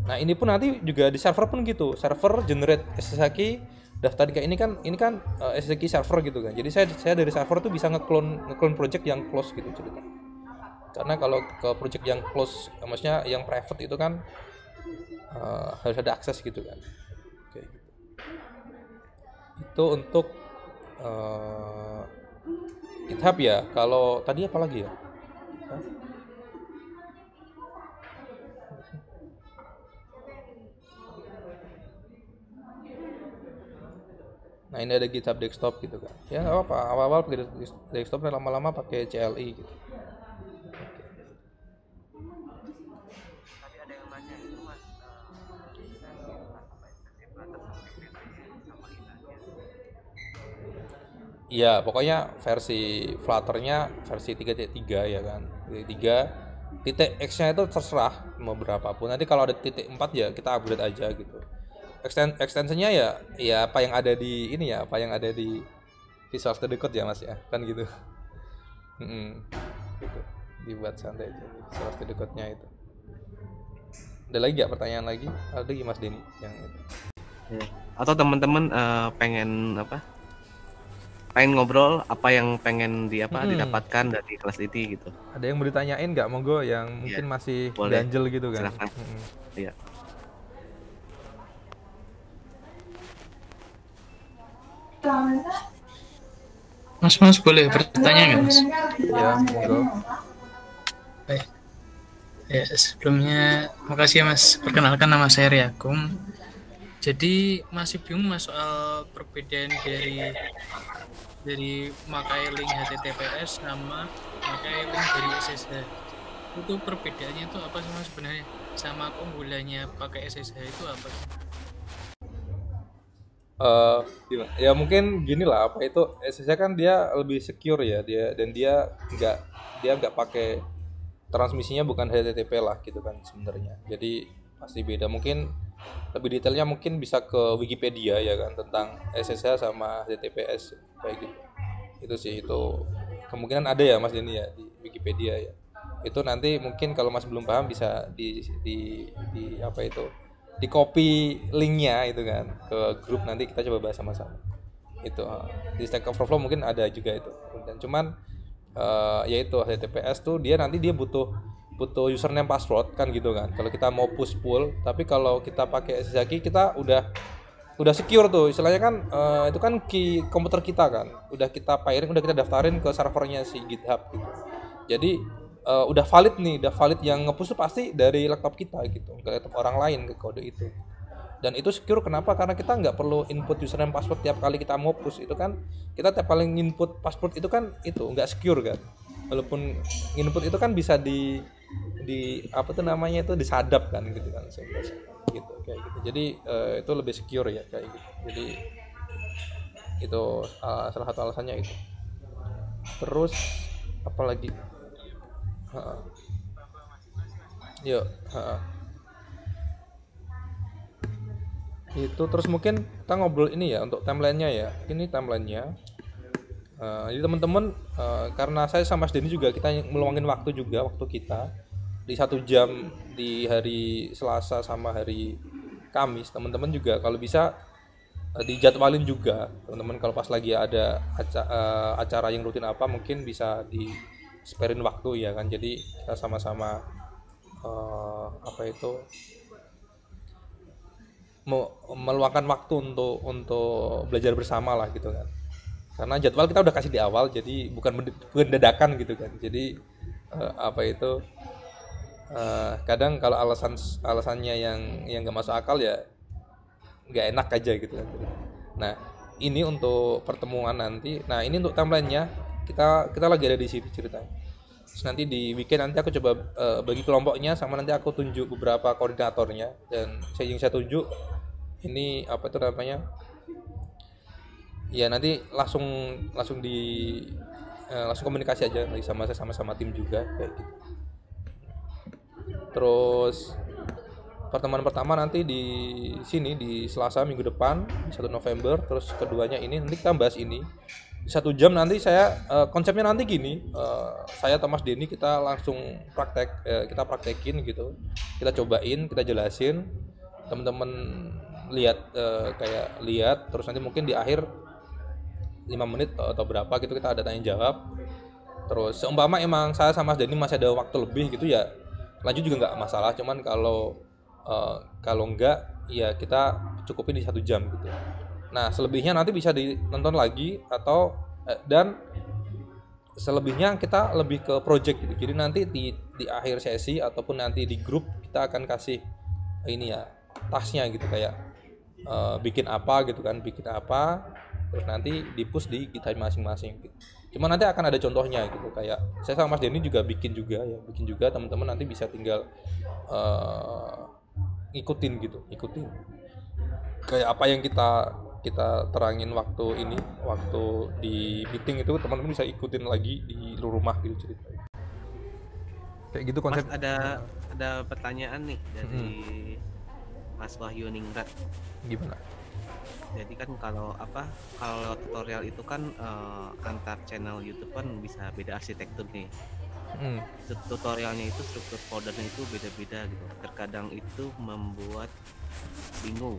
Nah ini pun nanti juga di server pun gitu, server generate SSH key, daftarin kayak ini kan SSH key server gitu kan. Jadi saya dari server tuh bisa nge-clone project yang close gitu cerita. Karena kalau ke project yang close, maksudnya yang private itu kan harus ada akses gitu kan. Kayak gitu. Itu untuk GitHub ya. Kalau tadi apa lagi ya? Nah ini ada GitHub desktop gitu kan. Ya nggak apa-apa. Awal-awal pakai desktop dan lama-lama pakai CLI gitu. Iya, pokoknya versi Flutter-nya versi 3.3 ya kan. Titik 3 titik X-nya itu terserah mau berapapun. Nanti kalau ada titik 4 ya kita upgrade aja gitu. Extensionnya ya apa yang ada di ini ya, apa yang ada di Visual Studio Code ya Mas ya, kan gitu. Mm-mm. Gitu. Dibuat santai aja Visual Studio Code-nya itu. Ada lagi nggak pertanyaan lagi? Ada lagi Mas Denny yang itu. Ya. Atau teman-teman pengen apa? Pengen ngobrol apa yang pengen didapatkan dari kelas IT gitu. Ada yang mau ditanyain nggak monggo yang Iya, mungkin masih boleh. ganjel gitu kan? Silakan. Iya. Mas boleh bertanya nggak Mas? Ya, monggo. Baik. Ya, sebelumnya makasih ya Mas. Perkenalkan nama saya Riakum. Jadi masih bingung Mas soal perbedaan dari memakai link HTTPS sama memakai link dari SSH. Itu perbedaannya itu apa sih Mas sebenarnya? Sama keunggulannya pakai SSH itu apa sih? Ya mungkin gini lah, apa itu SSH kan dia lebih secure ya, dia nggak pakai transmisinya, bukan HTTP lah gitu kan sebenarnya. Jadi pasti beda. Mungkin lebih detailnya mungkin bisa ke Wikipedia ya kan tentang SSH sama HTTPS kayak gitu. Itu sih, itu kemungkinan ada ya Mas Denny ya di Wikipedia ya. Itu nanti mungkin kalau Mas belum paham bisa di apa itu, di copy linknya itu kan ke grup, nanti kita coba bahas sama-sama itu. Di Stack Overflow mungkin ada juga itu. Dan cuman ya itu HTTPS tuh nanti dia butuh username password kan gitu kan kalau kita mau push pull. Tapi kalau kita pakai SSH kita udah secure tuh istilahnya kan. Itu kan key komputer kita kan udah kita pairing, udah kita daftarin ke servernya si GitHub gitu. Jadi udah valid nih, yang nge-push tuh pasti dari laptop kita gitu, ke laptop orang lain ke kode itu. Dan itu secure kenapa? Karena kita nggak perlu input username password tiap kali kita mau push. Itu kan kita tiap kali input password itu kan itu nggak secure kan. Walaupun input itu kan bisa di apa tuh namanya itu disadap kan gitu kan gitu kayak gitu. Jadi itu lebih secure ya kayak gitu. Jadi itu salah satu alasannya itu. Terus apa lagi? Yuk, itu terus mungkin kita ngobrol ini ya untuk timelinenya ya. Ini timelinenya. Jadi teman-teman, karena saya sama Mas Denny juga kita meluangin waktu kita di 1 jam di hari Selasa sama hari Kamis. Teman-teman juga kalau bisa dijadwalin juga. Teman-teman kalau pas lagi ada acara yang rutin apa mungkin bisa di sparein waktu ya kan. Jadi kita sama-sama apa itu meluangkan waktu untuk belajar bersama lah gitu kan. Karena jadwal kita udah kasih di awal, jadi bukan dadakan gitu kan. Jadi apa itu kadang kalau alasannya yang nggak masuk akal ya nggak enak aja gitu kan. Nah ini untuk pertemuan nanti. Nah ini untuk timelinenya kita lagi ada di sini ceritanya. Terus nanti di weekend nanti aku coba bagi kelompoknya, sama nanti aku tunjuk beberapa koordinatornya. Dan yang saya tunjuk ini apa itu namanya ya, nanti langsung komunikasi aja lagi sama tim juga kayak gitu. Terus pertemuan pertama nanti di sini di Selasa minggu depan 1 November. Terus keduanya ini nanti kita bahas ini 1 jam. Nanti saya konsepnya nanti gini, saya Thomas Denny kita langsung kita praktekin gitu, kita cobain, kita jelasin, teman-teman lihat terus nanti mungkin di akhir 5 menit atau berapa gitu kita ada tanya jawab. Terus seumpama emang saya sama Mas Denny masih ada waktu lebih gitu ya lanjut juga nggak masalah. Cuman kalau enggak ya kita cukupin di 1 jam gitu. Nah selebihnya nanti bisa ditonton lagi atau dan selebihnya kita lebih ke project gitu. Jadi nanti di akhir sesi ataupun nanti di grup kita akan kasih ini ya tasknya gitu, kayak bikin apa gitu kan, terus nanti di-push di kita masing-masing gitu. Cuma nanti akan ada contohnya gitu, kayak saya sama Mas Denny juga bikin juga, teman-teman nanti bisa tinggal ikutin kayak apa yang kita kita terangin waktu di meeting itu teman-teman bisa ikutin lagi di rumah gitu ceritanya. Kayak gitu konsep. Mas, ada pertanyaan nih dari Mas Wahyu Ningrat. Gimana? Jadi kan kalau tutorial itu kan antar channel YouTube kan bisa beda arsitektur nih. Tutorialnya itu struktur foldernya itu beda-beda gitu. Terkadang itu membuat bingung.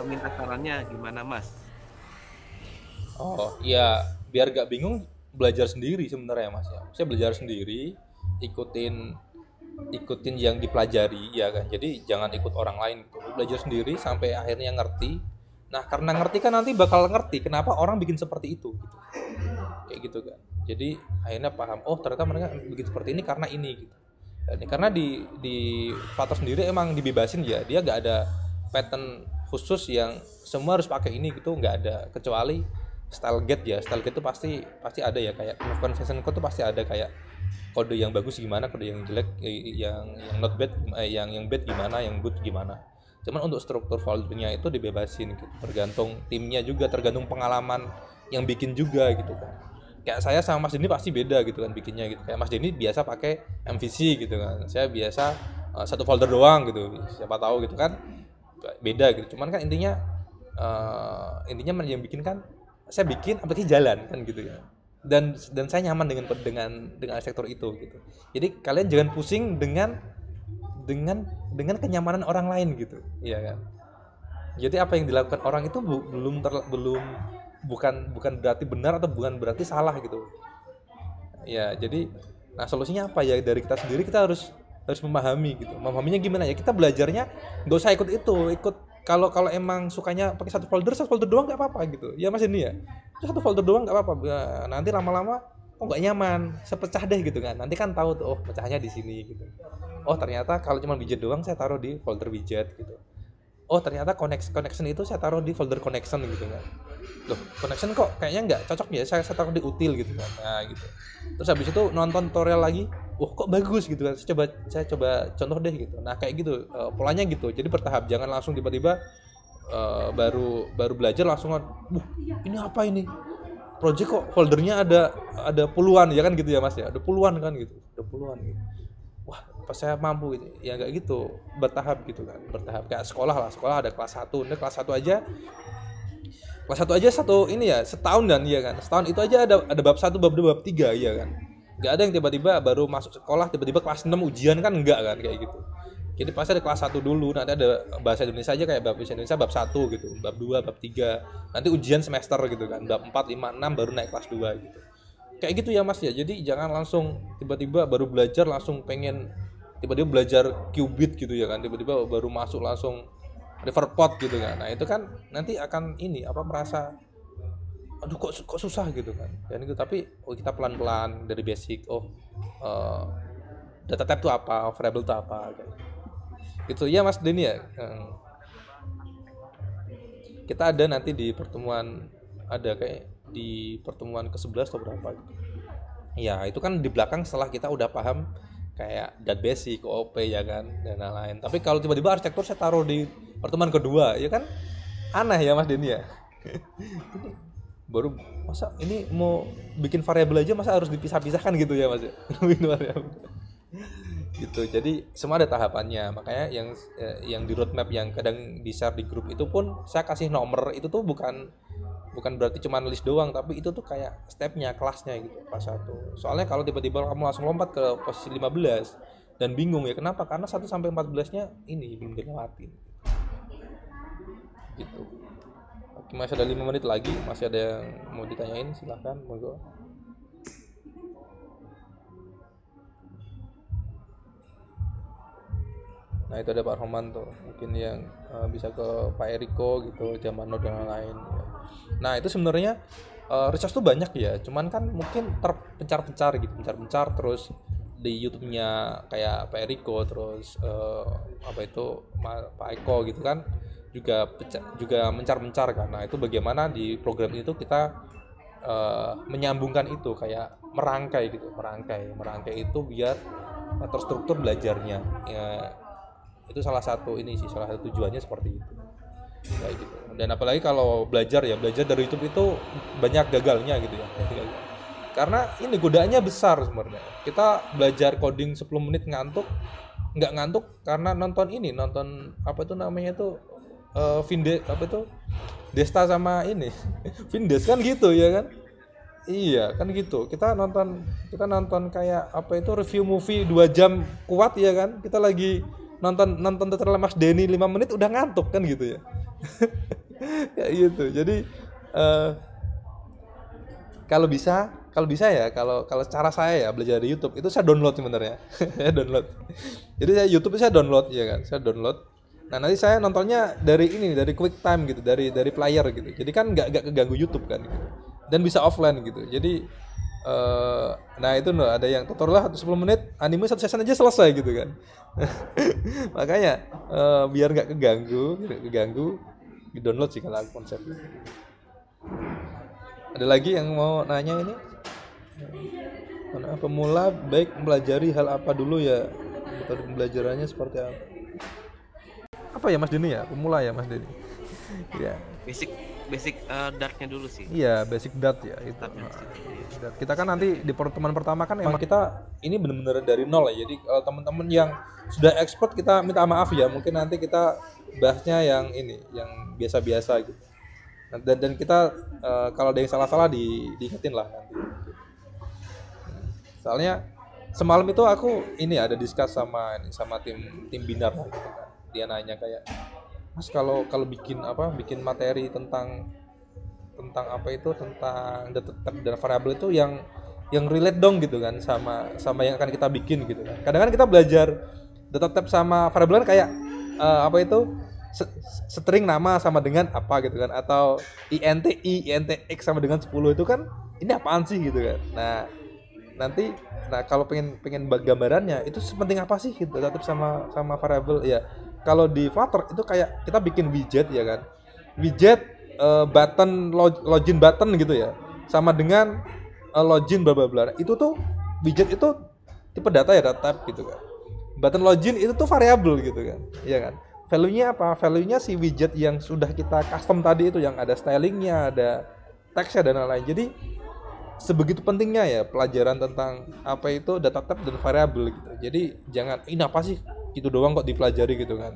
Minta sarannya gimana, Mas? Oh ya, biar gak bingung belajar sendiri sebenarnya Mas ya. Saya belajar sendiri, ikutin yang dipelajari ya kan. Jadi jangan ikut orang lain gitu. Belajar sendiri sampai akhirnya ngerti. Nah, karena ngerti kan nanti bakal ngerti kenapa orang bikin seperti itu gitu. Kayak gitu kan. Jadi akhirnya paham, oh ternyata mereka bikin seperti ini karena ini gitu. Dan karena di Flutter sendiri emang dibebasin ya. Dia gak ada pattern khusus yang semua harus pakai ini gitu, nggak ada, kecuali style guide ya. Style guide itu pasti ada ya, kayak convention code tuh pasti ada kayak kode yang bagus gimana, kode yang jelek, yang not bad, yang bad gimana, yang good gimana. Cuman untuk struktur foldernya itu dibebasin gitu, tergantung timnya juga, tergantung pengalaman yang bikin juga gitu kan. Kayak saya sama Mas Denny pasti beda gitu kan bikinnya gitu. Kayak Mas Denny biasa pakai MVC gitu kan, saya biasa satu folder doang gitu, siapa tahu gitu kan, beda gitu. Cuman kan intinya yang bikin kan, saya bikin aplikasi jalan kan gitu ya. Dan saya nyaman dengan arsitektur itu gitu. Jadi kalian jangan pusing dengan kenyamanan orang lain gitu, iya kan. Jadi apa yang dilakukan orang itu bukan berarti benar atau bukan berarti salah gitu. Ya, jadi nah solusinya apa ya, dari kita sendiri kita harus memahami gitu. Memahaminya gimana ya? Kita belajarnya nggak usah ikut kalau emang sukanya pakai satu folder doang nggak apa-apa gitu. Ya Mas ini ya. Satu folder doang nggak apa-apa. Nanti lama-lama nggak nyaman, sepecah deh gitu kan. Nanti kan tahu tuh, oh pecahnya di sini gitu. Oh ternyata kalau cuma widget doang saya taruh di folder widget gitu. Oh ternyata connection itu saya taruh di folder connection gitu kan. Loh, connection kok kayaknya nggak cocok ya, saya taruh di util gitu kan. Nah gitu. Terus habis itu nonton tutorial lagi, kok bagus gitu kan. Saya coba contoh deh gitu. Nah kayak gitu, polanya gitu. Jadi bertahap, jangan langsung tiba-tiba baru belajar langsung ini apa ini? Project kok foldernya ada puluhan ya kan gitu ya Mas ya. Ada puluhan kan gitu. Ada puluhan gitu. Wah, pas saya mampu gitu. Ya enggak gitu, bertahap gitu kan. Bertahap kayak sekolah lah. Sekolah ada kelas 1. Nah, kelas 1 aja satu ini ya, setahun dan iya kan. Setahun itu aja ada bab 1, bab 2, bab 3 iya kan. Enggak ada yang tiba-tiba baru masuk sekolah tiba-tiba kelas 6 ujian kan, enggak kan kayak gitu. Jadi pasti ada kelas 1 dulu, nanti ada bahasa Indonesia aja kayak bahasa Indonesia bab 1 gitu, bab 2, bab 3. Nanti ujian semester gitu kan, bab 4, 5, 6 baru naik kelas 2 gitu. Kayak gitu ya Mas ya. Jadi jangan langsung tiba-tiba baru belajar langsung pengen tiba-tiba belajar qubit gitu ya kan. Tiba-tiba baru masuk langsung Riverpod gitu kan. Nah, itu kan nanti akan merasa aduh kok susah gitu kan. Dan itu tapi kita pelan-pelan dari basic. Data type itu apa, variable itu apa kayak gitu ya Mas Denny ya. Kita ada nanti di pertemuan, ada kayak di pertemuan ke-11 atau berapa gitu. Ya, itu kan di belakang setelah kita udah paham kayak dat basic, OOP ya kan, dan lain-lain. Tapi kalau tiba-tiba arsitektur saya taruh di pertemuan kedua, ya kan aneh ya Mas Denny ya. Baru masa ini mau bikin variabel aja masa harus dipisah-pisahkan gitu ya Mas ya. Gitu. Jadi semua ada tahapannya. Makanya yang di roadmap yang kadang di-share di grup itu pun saya kasih nomor, itu tuh bukan berarti cuma list doang, tapi itu tuh kayak stepnya, kelasnya gitu, kelas 1. Soalnya kalau tiba-tiba kamu langsung lompat ke posisi 15 dan bingung ya kenapa? Karena 1 sampai 14-nya ini belum dilewatin. Gitu. Oke, masih ada 5 menit lagi, masih ada yang mau ditanyain, silahkan, monggo. Nah itu ada Pak Roman tuh, mungkin yang bisa ke Pak Eriko gitu, Jamano dan lain-lain. Nah itu sebenarnya resource tuh banyak ya, cuman kan mungkin terpencar-pencar gitu, terus di YouTube-nya kayak Pak Eriko, terus Pak Eko gitu kan, juga mencar-mencar kan. Nah itu bagaimana di program itu kita menyambungkan itu, kayak merangkai itu biar terstruktur belajarnya ya. Itu salah satu tujuannya seperti itu kayak gitu. Dan apalagi kalau belajar dari YouTube itu banyak gagalnya gitu ya. Karena ini godaannya besar sebenarnya. Kita belajar coding 10 menit nggak ngantuk karena nonton apa itu namanya itu Desta sama ini Vindes kan gitu ya kan. Iya kan gitu. Kita nonton kayak apa itu review movie 2 jam kuat ya kan. Kita lagi nonton tutorial Mas Denny 5 menit udah ngantuk kan gitu ya. Kayak gitu. Jadi kalau bisa ya kalau cara saya ya belajar di YouTube itu saya download sebenarnya. Saya download. Jadi YouTube saya download ya kan. Saya download. Nah, nanti saya nontonnya dari QuickTime gitu, dari player gitu. Jadi kan nggak keganggu YouTube kan gitu. Dan bisa offline gitu. Jadi nah itu ada yang tutorial 10 menit, anime 1 season aja selesai gitu kan. Makanya biar nggak keganggu, di-download sih kalau konsepnya. Ada lagi yang mau nanya ini? Pemula baik mempelajari hal apa dulu ya? Metode pembelajarannya seperti apa? Apa ya Mas Denny ya? Pemula ya Mas Denny? Ya. Basic Dart-nya dulu sih. Iya, basic Dart ya itu. Kita kan nanti di pertemuan pertama kan emang kita ini benar-benar dari nol ya. Jadi kalau teman-teman yang sudah expert kita minta maaf ya. Mungkin nanti kita bahasnya yang biasa-biasa gitu. Dan kita kalau ada yang salah-salah diingetin lah nanti. Soalnya semalam itu aku ini ada discuss sama tim binar lah, gitu kan. Dia nanya kayak, Mas kalau bikin materi tentang apa itu tentang data type dan variabel itu yang relate dong gitu kan sama yang akan kita bikin gitu kan. Kadang kan kita belajar data type sama variabel kan kayak string nama sama dengan apa gitu kan, atau int x sama dengan 10 itu kan ini apaan sih gitu kan. Nah kalau pengen gambarannya itu sepenting apa sih gitu data type sama variabel ya. Kalau di Flutter itu kayak kita bikin widget ya kan. Widget button login button gitu ya. Sama dengan login bla bla bla. Itu tuh widget itu tipe data ya, data type gitu kan. Button login itu tuh variabel gitu kan. Iya kan? Value-nya apa? Value-nya si widget yang sudah kita custom tadi itu yang ada stylingnya, ada teksnya dan lain-lain. Jadi sebegitu pentingnya ya pelajaran tentang apa itu data type dan variabel gitu. Jadi jangan ini apa sih? Itu doang kok dipelajari gitu kan.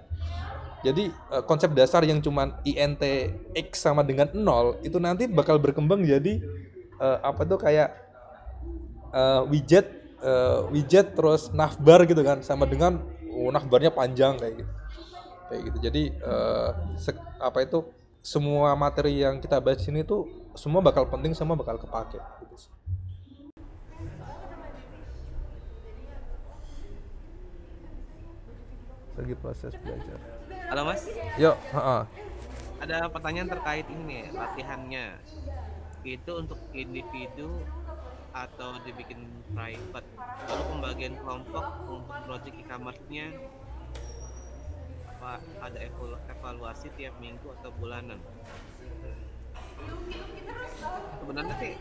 Jadi konsep dasar yang cuman int x sama dengan 0 itu nanti bakal berkembang jadi kayak widget terus navbar gitu kan, sama dengan navbarnya panjang kayak gitu. Jadi semua materi yang kita bahas sini tuh semua bakal penting, semua bakal kepake gitu. Lagi proses belajar. Halo Mas. Yuk, Ada pertanyaan terkait ini nih, latihannya. Itu untuk individu atau dibikin private? Lalu pembagian kelompok untuk project e-commerce-nya apa ada evaluasi tiap minggu atau bulanan? Sebenarnya sih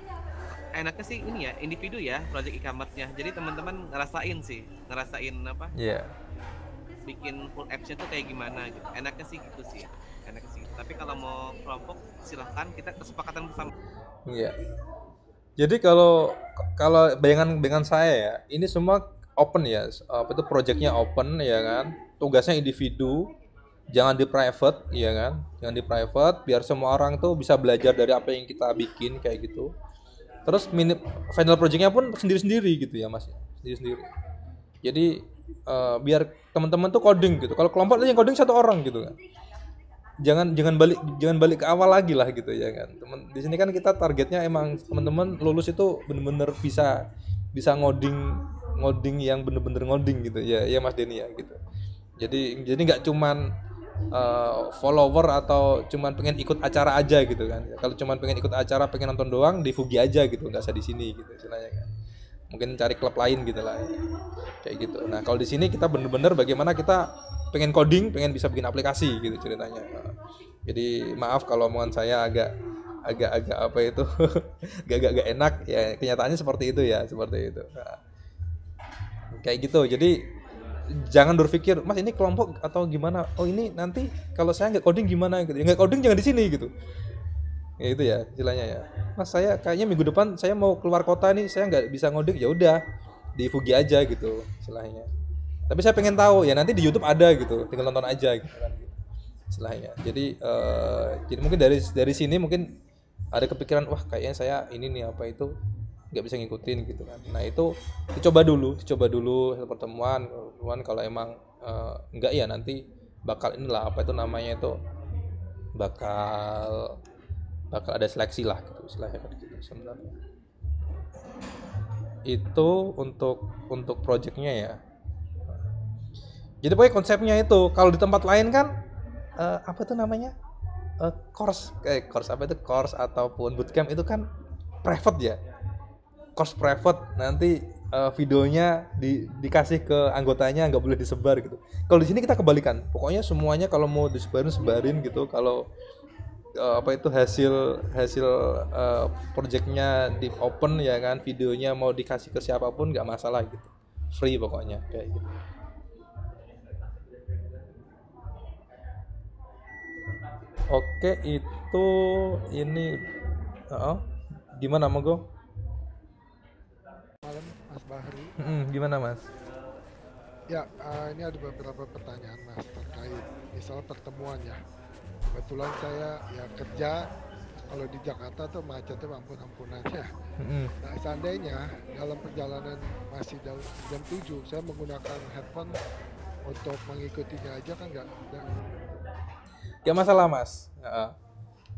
enaknya sih ini ya, individu ya project e-commerce-nya. Jadi teman-teman ngerasain apa? Iya. Bikin full apps-nya tuh kayak gimana gitu. Enaknya sih gitu sih. Tapi kalau mau kelompok silahkan, kita kesepakatan bersama. Iya. Jadi kalau bayangan saya ya, ini semua open ya. Project-nya open ya kan. Tugasnya individu, jangan di private ya kan. Jangan di private biar semua orang tuh bisa belajar dari apa yang kita bikin kayak gitu. Terus final project-nya pun sendiri-sendiri gitu ya Mas. Sendiri-sendiri. Jadi biar teman-teman tuh coding gitu. Kalau kelompok yang coding 1 orang gitu kan. Jangan balik ke awal lagi lah gitu ya kan. Di sini kan kita targetnya emang teman-teman lulus itu bener-bener bisa ngoding yang bener-bener ngoding gitu ya Mas Denny ya gitu. Jadi nggak cuman follower atau cuman pengen ikut acara aja gitu kan. Kalau cuman pengen ikut acara, pengen nonton doang, di Fugi aja gitu, nggak usah di sini gitu istilahnya kan. Mungkin cari klub lain gitu lah ya. Kayak gitu. Nah kalau di sini kita bener-bener bagaimana kita pengen coding, pengen bisa bikin aplikasi gitu ceritanya. Jadi maaf kalau omongan saya agak apa itu agak enak ya, kenyataannya seperti itu ya, seperti itu. Nah, kayak gitu. Jadi jangan berpikir mas ini kelompok atau gimana, oh ini nanti kalau saya nggak coding gimana gitu, ya nggak coding jangan di sini gitu. Ya itu ya istilahnya ya, mas saya kayaknya minggu depan saya mau keluar kota nih, saya nggak bisa ngoding, ya udah di Fugi aja gitu istilahnya. Tapi saya pengen tahu ya, nanti di YouTube ada gitu, tinggal nonton aja gitu kan istilahnya. Jadi mungkin dari sini mungkin ada kepikiran, wah kayaknya saya ini nih apa itu nggak bisa ngikutin gitu kan. Nah itu dicoba dulu satu pertemuan kalau emang enggak ya nanti bakal inilah apa itu namanya itu bakal ada seleksi lah gitu istilahnya kan gitu sebenarnya. Itu untuk projectnya ya. Jadi pokoknya konsepnya itu kalau di tempat lain kan apa itu namanya course ataupun bootcamp itu kan private ya, course private, nanti videonya dikasih ke anggotanya, nggak boleh disebar gitu. Kalau di sini kita kebalikan, pokoknya semuanya kalau mau sebarin gitu. Kalau apa itu hasil projectnya di open ya kan, videonya mau dikasih ke siapapun nggak masalah gitu, free pokoknya kayak gitu. Oke, itu ini gimana Mogo? Malam Mas Bahri. Gimana Mas? Ya, ini ada beberapa pertanyaan Mas terkait misal pertemuan ya. Kebetulan saya ya kerja, kalau di Jakarta tuh macetnya ampun-ampunan ya. Nah seandainya dalam perjalanan masih jam 7 saya menggunakan headphone untuk mengikutinya aja kan nggak. Gak masalah Mas.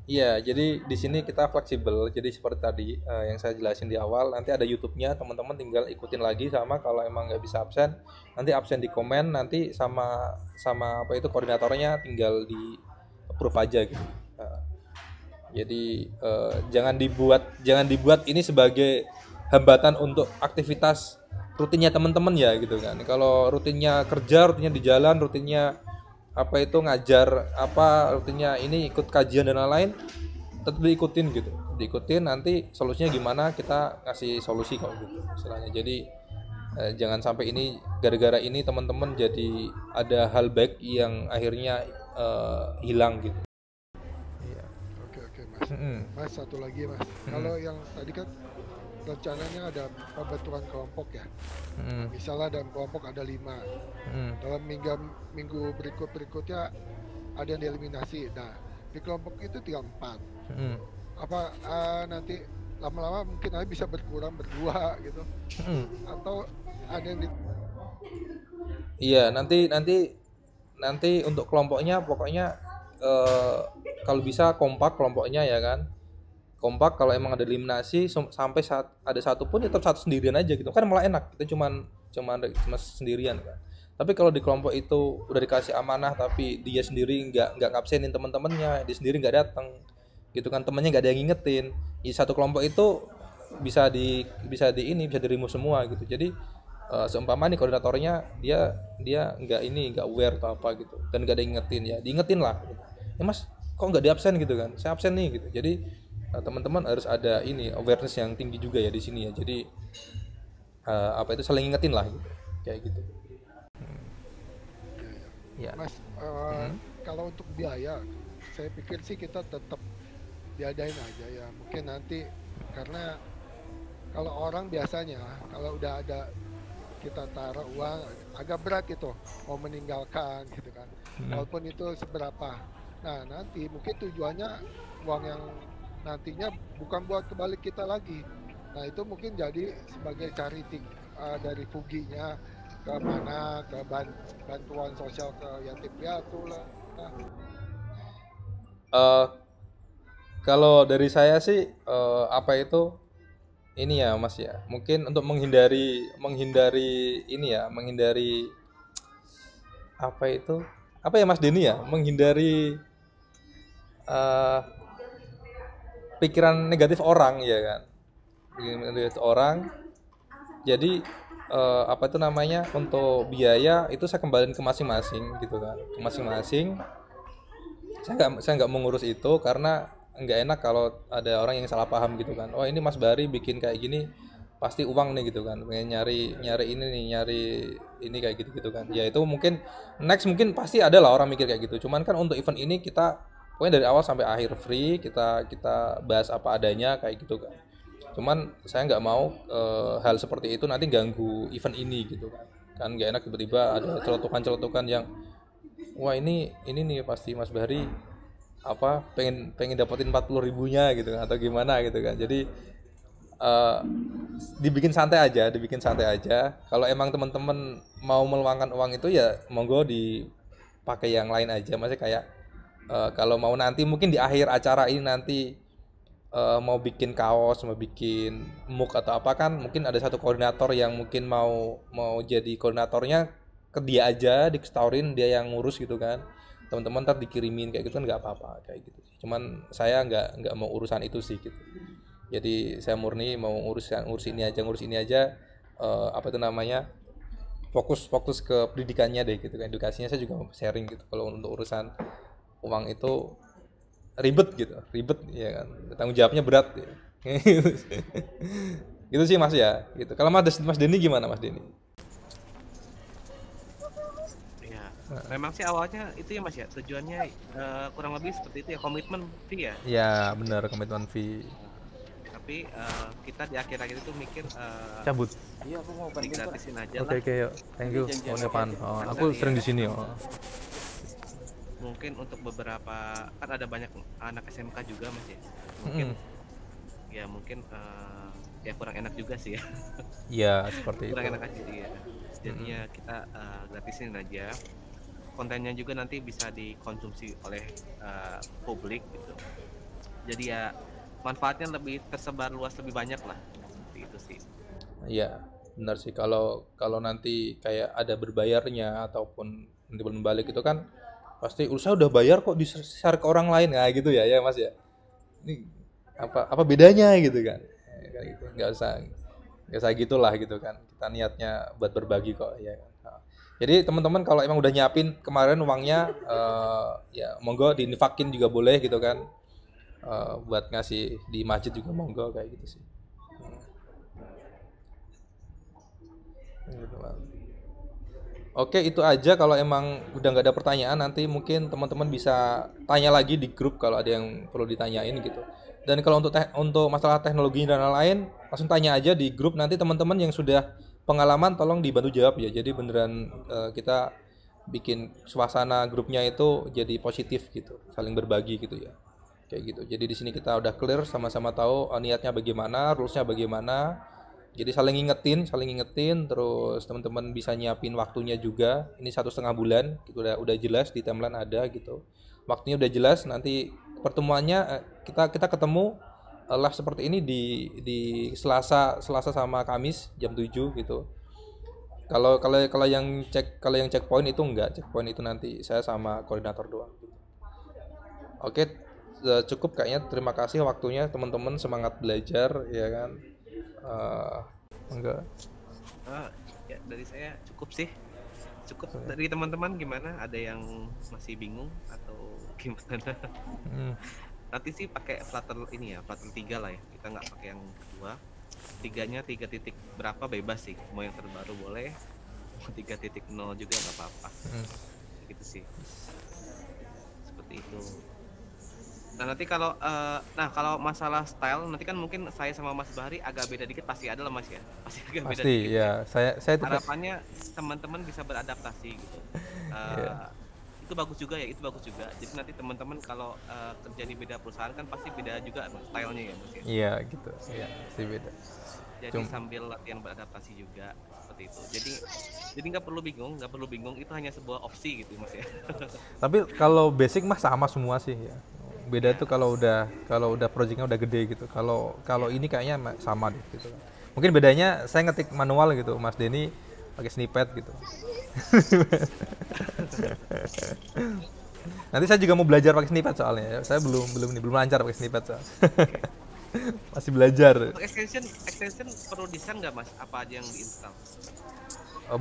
Iya, jadi di sini kita fleksibel. Jadi seperti tadi yang saya jelasin di awal, nanti ada YouTube-nya, teman-teman tinggal ikutin lagi, sama kalau emang nggak bisa absen, nanti absen di komen, nanti sama apa itu koordinatornya tinggal di approve aja gitu. Jadi jangan dibuat ini sebagai hambatan untuk aktivitas rutinnya teman-teman ya gitu kan. Kalau rutinnya kerja, rutinnya di jalan, rutinnya apa itu ngajar, apa rutinnya ini ikut kajian dan lain-lain, tetap diikutin nanti solusinya gimana kita ngasih solusi kok gitu istilahnya. Jadi jangan sampai ini gara-gara ini teman-teman jadi ada hal baik yang akhirnya hilang gitu. Oke Mas. Mas satu lagi Mas, kalau yang tadi kan rencananya ada pembentukan kelompok ya. Misalnya dalam kelompok ada 5. Dalam minggu berikutnya ada yang dieliminasi. Nah, di kelompok itu tinggal 4. Apa nanti lama-lama mungkin bisa berkurang berdua gitu. Atau ada yang Iya, nanti untuk kelompoknya pokoknya kalau bisa kompak kelompoknya ya kan. Kompak, kalau emang ada eliminasi sampai saat ada satu pun tetap satu sendirian aja gitu kan, malah enak, kita cuma sendirian kan. Tapi kalau di kelompok itu udah dikasih amanah tapi dia sendiri nggak ngabsenin teman-temannya, dia sendiri nggak datang gitu kan, temennya nggak ada yang ngingetin, satu kelompok itu bisa dirimu semua gitu. Jadi seumpama nih koordinatornya dia nggak aware atau apa gitu dan nggak ada yang ngingetin, ya diingetin lah gitu. Ya mas kok nggak diabsen gitu kan, saya absen nih gitu. Jadi teman-teman harus ada ini awareness yang tinggi juga ya di sini ya. Jadi apa itu saling ingetin lah gitu, kayak gitu. Ya. Mas, kalau untuk biaya, saya pikir sih kita tetap diadain aja ya. Mungkin nanti karena kalau orang biasanya kalau udah ada kita taruh uang agak berat gitu mau meninggalkan gitu kan. Walaupun itu seberapa. Nah nanti mungkin tujuannya uang yang nantinya bukan buat kembali kita lagi. Nah itu mungkin jadi sebagai charity dari Fuginya ke mana, ke bantuan sosial ke yatim piatu lah. Kalau dari saya sih apa itu ini ya mas ya, mungkin untuk menghindari ini ya, menghindari apa ya mas Denny ya, menghindari pikiran negatif orang ya kan, negatif orang. Jadi apa itu namanya, untuk biaya itu saya kembaliin ke masing-masing gitu kan, ke masing-masing. Saya nggak mengurus itu karena nggak enak kalau ada orang yang salah paham gitu kan. Oh ini Mas Bahri bikin kayak gini pasti uang nih gitu kan, pengen nyari nyari ini nih, nyari ini kayak gitu gitu kan. Ya itu mungkin next mungkin pasti ada lah orang mikir kayak gitu. Cuman kan untuk event ini kita pokoknya dari awal sampai akhir free, kita kita bahas apa adanya kayak gitu kan. Cuman saya nggak mau hal seperti itu nanti ganggu event ini gitu kan nggak enak tiba-tiba ada celotukan-celotukan yang wah ini nih pasti Mas Bahri apa pengen pengen dapetin 40 ribunya gitu kan atau gimana gitu kan. Jadi eh, dibikin santai aja. Kalau emang teman-teman mau meluangkan uang itu ya monggo dipakai yang lain aja. Maksudnya kayak kalau mau nanti mungkin di akhir acara ini nanti mau bikin kaos, mau bikin mug atau apa kan mungkin ada satu koordinator yang mungkin mau mau jadi koordinatornya ke dia aja disetorin dia yang ngurus gitu kan. Teman-teman ntar dikirimin kayak gitu kan nggak apa-apa kayak gitu. Cuman saya nggak mau urusan itu sih gitu. Jadi saya murni mau ngurus ini aja apa itu namanya fokus ke pendidikannya deh gitu kan. Edukasinya saya juga mau sharing gitu. Kalau untuk urusan uang itu ribet ya kan, tanggung jawabnya berat ya. Gitu sih Mas ya gitu. Kalau Mas Denny gimana Mas Denny? Ya, memang sih awalnya itu ya Mas ya, tujuannya kurang lebih seperti itu ya, komitmen fee ya. Ya benar, komitmen fee. Tapi kita di akhir-akhir itu mikir Cabut. Iya, aku mau pergi kok. digratisin aja Oke lah. yuk. Thank you. Oh, depan. Oh, aku sering di sini oh. Mungkin untuk beberapa kan ada banyak anak SMK juga Mas ya. Mungkin ya mungkin ya kurang enak juga sih ya. Iya, seperti itu. Kurang enak aja ya. Jadinya kita gratisin aja. Kontennya juga nanti bisa dikonsumsi oleh publik gitu. Jadi ya manfaatnya lebih tersebar luas, lebih banyak lah. Seperti itu sih. Iya, benar sih kalau kalau nanti kayak ada berbayarnya ataupun nanti belum balik itu kan pasti saya udah bayar kok di-share ke orang lain nah gitu ya ya Mas ya. Ini apa bedanya gitu kan. Kayak gitu. Nggak usah gitulah gitu kan. Kita niatnya buat berbagi kok ya kan. Nah, jadi teman-teman kalau emang udah nyiapin kemarin uangnya ya monggo diinfakin juga boleh gitu kan. Buat ngasih di masjid juga monggo kayak gitu sih. Gitu, Mas. Oke itu aja kalau emang udah nggak ada pertanyaan nanti mungkin teman-teman bisa tanya lagi di grup kalau ada yang perlu ditanyain gitu. Dan kalau untuk masalah teknologi dan lain-lain langsung tanya aja di grup nanti teman-teman yang sudah pengalaman tolong dibantu jawab ya. Jadi beneran kita bikin suasana grupnya itu jadi positif gitu, saling berbagi gitu ya. Kayak gitu. Jadi di sini kita udah clear sama-sama tahu niatnya bagaimana, rulesnya bagaimana. Jadi saling ingetin, terus teman-teman bisa nyiapin waktunya juga. Ini 1,5 bulan, udah jelas di timeline ada gitu. Waktunya udah jelas. Nanti pertemuannya kita ketemu live seperti ini di Selasa sama Kamis jam 7 gitu. Kalau yang checkpoint itu enggak, checkpoint itu nanti saya sama koordinator doang. Oke, cukup kayaknya. Terima kasih waktunya teman-teman, semangat belajar ya kan. Enggak. Ya dari saya cukup sih. Cukup. Dari teman-teman gimana? Ada yang masih bingung atau gimana? Nanti sih pakai Flutter ini ya, Flutter 3 lah ya. Kita nggak pakai yang kedua. 3-nya 3 titik berapa bebas sih. Mau yang terbaru boleh. Mau 3.0 juga nggak apa-apa. Gitu sih. Seperti itu. Nah nanti kalau kalau masalah style nanti kan mungkin saya sama Mas Bahri agak beda dikit, pasti ada lah Mas ya, pasti agak beda Pasti dikit ya. Saya harapannya teman-teman bisa beradaptasi gitu. Itu bagus juga ya, itu bagus juga. Jadi nanti teman-teman kalau kerja di beda perusahaan kan pasti beda juga stylenya ya Mas ya. Iya gitu, iya pasti beda. Jadi sambil latihan beradaptasi juga seperti itu. Jadi nggak perlu bingung, itu hanya sebuah opsi gitu Mas ya. Tapi kalau basic mah sama semua sih ya. Beda tuh kalau udah projectnya udah gede gitu. Kalau ini kayaknya sama deh gitu. Mungkin bedanya saya ngetik manual gitu, Mas Denny pakai snippet gitu. Nanti saya juga mau belajar pakai snippet soalnya. Saya belum lancar pakai snippet soalnya. Masih belajar. Untuk extension perlu desain nggak Mas? Apa aja yang diinstal?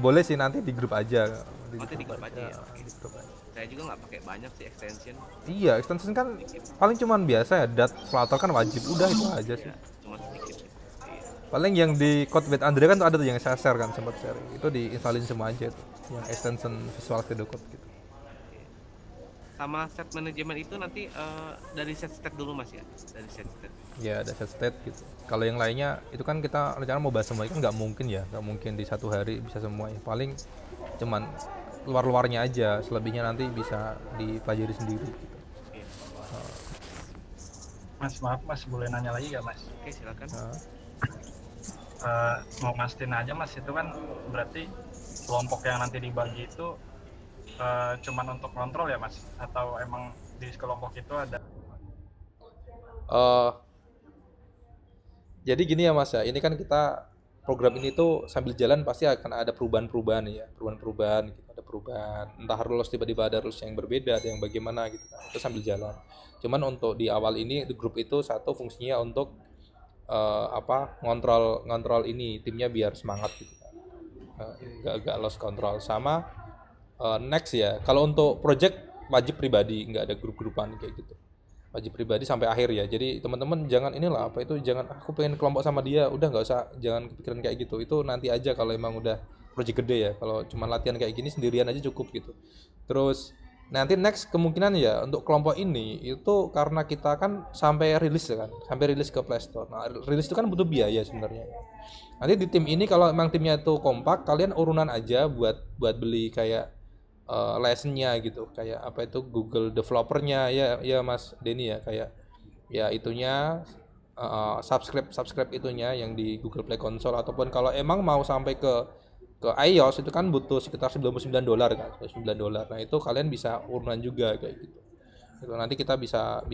Boleh sih nanti di grup aja. Nanti di grup aja ya. Di grup aja. Saya juga nggak pakai banyak sih extension. Iya, extension kan paling cuman biasa ya, dat Flutter kan wajib, udah itu aja sih. Ya, cuma sedikit. Iya. Paling yang di Code with Andre kan tuh ada tuh yang saya share kan, sempat share. Itu diinstalin semua aja tuh, yang extension Visual Studio Code gitu. Sama set manajemen itu nanti dari set state dulu Mas ya, dari set state. Ya ada set state gitu. Kalau yang lainnya itu kan kita rencana mau bahas semua, kan nggak mungkin ya, nggak mungkin di satu hari bisa semuanya. Paling cuman luar-luarnya aja, selebihnya nanti bisa dipelajari sendiri gitu. Mas, maaf Mas, boleh nanya lagi gak Mas? Oke, silakan. Mau mastiin aja Mas, itu kan berarti kelompok yang nanti dibagi itu cuman untuk kontrol ya Mas? Atau emang di kelompok itu ada? Jadi gini ya Mas ya, ini kan kita program ini tuh sambil jalan pasti akan ada perubahan-perubahan ya, perubahan-perubahan gitu, ada perubahan. Entah rules tiba-tiba ada rules yang berbeda, ada yang bagaimana gitu kan. Itu sambil jalan. Cuman untuk di awal ini grup itu satu fungsinya untuk ngontrol ini timnya biar semangat gitu kan. Gak lost control sama next ya. Kalau untuk project wajib pribadi, nggak ada grup-grupan kayak gitu. Wajib pribadi sampai akhir ya. Jadi teman-teman jangan inilah apa itu, jangan aku pengen kelompok sama dia, udah nggak usah, jangan kepikiran kayak gitu. Itu nanti aja kalau emang udah project gede ya. Kalau cuma latihan kayak gini sendirian aja cukup gitu. Terus nanti next kemungkinan ya untuk kelompok ini itu karena kita kan sampai rilis ya kan, sampai rilis ke Play Store. Nah, rilis itu kan butuh biaya sebenarnya. Nanti di tim ini kalau emang timnya itu kompak, kalian urunan aja buat beli kayak license-nya gitu, kayak apa itu Google developer-nya ya Mas Denny ya, kayak ya itunya subscribe itunya yang di Google Play Console, ataupun kalau emang mau sampai ke iOS itu kan butuh sekitar $99 kan, $99. Nah, itu kalian bisa urunan juga kayak gitu. Itu nanti kita bisa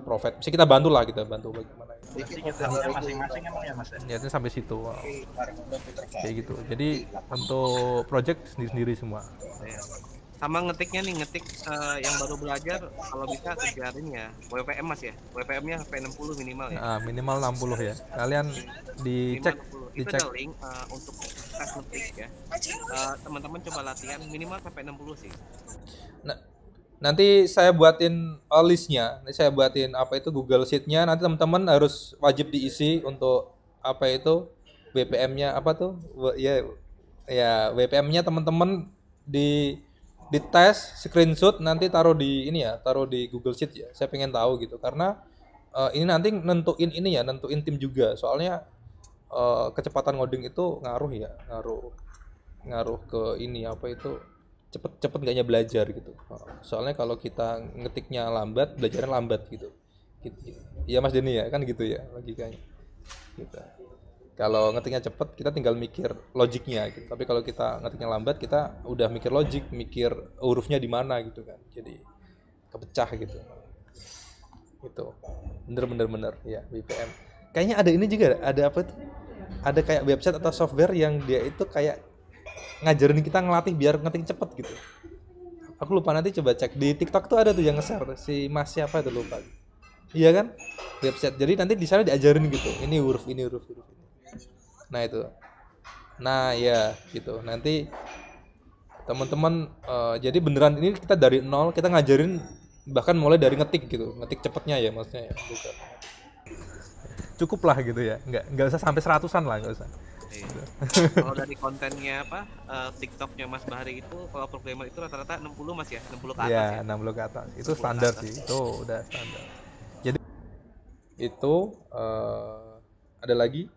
profit, bisa kita bantu bagaimana. Jadi kita masing-masing emang ya Mas ya? Ya itu sampai situ. Kayak gitu. Jadi untuk project sendiri semua. Sama ngetiknya nih, yang baru belajar kalau bisa kejarin ya WPM Mas ya. WPM-nya sampai 60 minimal ya. Nah, minimal 60 ya. Kalian dicek itu ada link untuk tes ngetik ya. Teman-teman coba latihan minimal sampai 60 sih. Nah, nanti saya buatin listnya. Nanti saya buatin apa itu Google Sheet-nya. Nanti teman-teman harus wajib diisi untuk apa itu WPM-nya apa tuh? Ya WPM-nya teman-teman di tes screenshot, nanti taruh di Google Sheet ya. Saya pengen tahu gitu karena ini nanti nentuin tim juga. Soalnya kecepatan ngoding itu ngaruh ke ini apa itu cepet gaknya belajar gitu. Soalnya kalau kita ngetiknya lambat, belajarnya lambat gitu. Iya Mas Denny ya, kan gitu ya logikanya. Gitu. Kalau ngetiknya cepet, kita tinggal mikir logiknya gitu. Tapi kalau kita ngetiknya lambat, kita udah mikir logik, mikir hurufnya di mana gitu kan. Jadi kepecah gitu. Itu bener ya BPM. Kayaknya ada ini juga, ada apa itu? Ada kayak website atau software yang dia itu kayak ngajarin kita ngelatih biar ngetik cepet gitu. Aku lupa, nanti coba cek di TikTok tuh ada tuh yang nge-share si Mas siapa itu lupa. Iya kan? Website. Jadi nanti di sana diajarin gitu. Ini huruf ini. Nah itu. Nah ya gitu. Nanti teman-teman jadi beneran ini kita dari nol, kita ngajarin bahkan mulai dari ngetik gitu. Ngetik cepetnya ya maksudnya ya. Gitu. Cukup lah gitu ya. Enggak usah sampai 100-an lah, enggak usah. Kalau dari kontennya TikToknya Mas Bahari itu kalau programmer itu rata-rata 60 Mas ya, 60 ke atas ya. 60 ke atas. Itu standar sih. Itu udah standar. Jadi itu ada lagi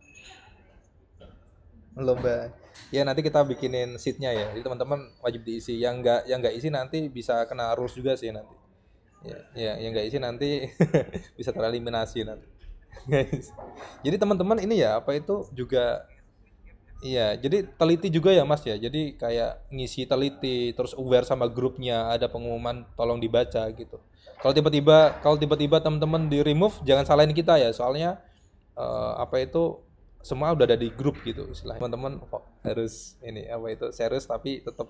lomba. Ya nanti kita bikinin sheet-nya ya. Jadi teman-teman wajib diisi. Yang enggak isi nanti bisa kena rules juga sih nanti. Ya yang enggak isi nanti bisa tereliminasi nanti. Guys. Jadi teman-teman ini ya apa itu juga iya, jadi teliti juga ya Mas ya. Jadi kayak ngisi teliti, terus aware sama grupnya, ada pengumuman tolong dibaca gitu. Kalau tiba-tiba teman-teman di remove, jangan salahin kita ya. Soalnya apa itu semua udah ada di grup gitu istilahnya. Teman-teman harus ini apa itu serius tapi tetap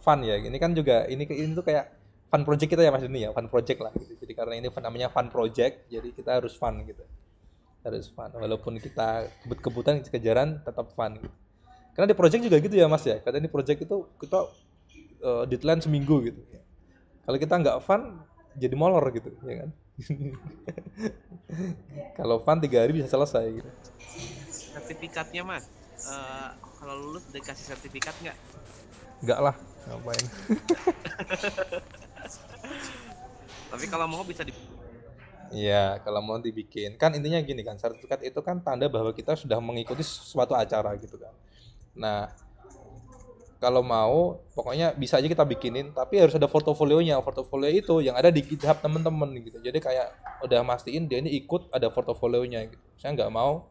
fun ya. Ini kan juga ini tuh kayak fun project kita ya Mas ini ya, fun project lah gitu. Jadi karena ini namanya fun project, jadi kita harus fun gitu. Harus fun, walaupun kita kebut-kebutan kejaran tetap fun gitu. Karena di project juga gitu ya Mas ya, karena di project itu kita deadline seminggu gitu. Kalau kita nggak fun jadi molor gitu ya kan. Kalau fun 3 hari bisa selesai gitu. sertifikatnya mas, kalau lulus dikasih sertifikat nggak? Enggak lah, ngapain. Tapi kalau mau bisa Iya, kalau mau dibikin. Kan intinya gini kan, sertifikat itu kan tanda bahwa kita sudah mengikuti suatu acara gitu kan. Nah, kalau mau, pokoknya bisa aja kita bikinin, tapi harus ada portofolionya. Portofolio itu yang ada di GitHub temen-temen gitu. Jadi kayak udah mastiin dia ini ikut ada portofolionya gitu. Saya nggak mau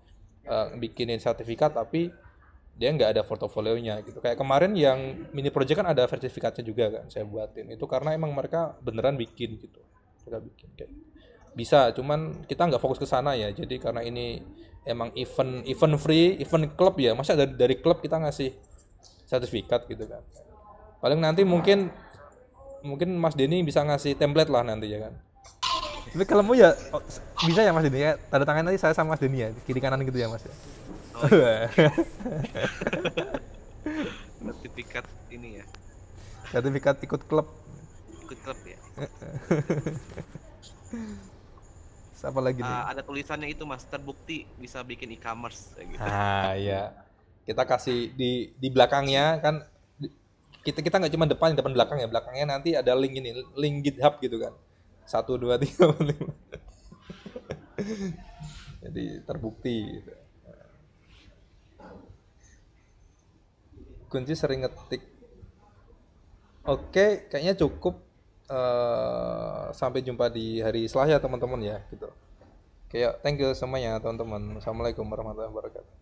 bikinin sertifikat tapi dia nggak ada portofolionya gitu. Kayak kemarin yang mini project kan ada sertifikatnya juga kan, saya buatin. Itu karena emang mereka beneran bikin gitu. Kita bikin kayak bisa, cuman kita nggak fokus ke sana ya. Jadi karena ini emang event free, event klub ya, masa dari klub kita ngasih sertifikat gitu kan. Paling nanti mungkin Mas Denny bisa ngasih template lah nanti ya kan. Tapi kalau mau ya bisa ya Mas Denny ya, tanda tangan nanti saya sama Mas Denny ya, kiri kanan gitu ya Mas ya. Oh, iya. Sertifikat ini ya, Sertifikat ikut klub. ikut klub ya. Apa lagi nih? Ada tulisannya itu mas, terbukti bisa bikin e-commerce kayak gitu. Ah ya, kita kasih di belakangnya kan, kita nggak cuma depan belakang ya, belakangnya nanti ada link ini, link GitHub gitu kan, 1 2 3 4 5. Jadi terbukti gitu. Kunci sering ngetik. Oke, kayaknya cukup. Sampai jumpa di hari Selasa teman-teman ya gitu. Oke, thank you semuanya teman-teman. Assalamualaikum warahmatullahi wabarakatuh.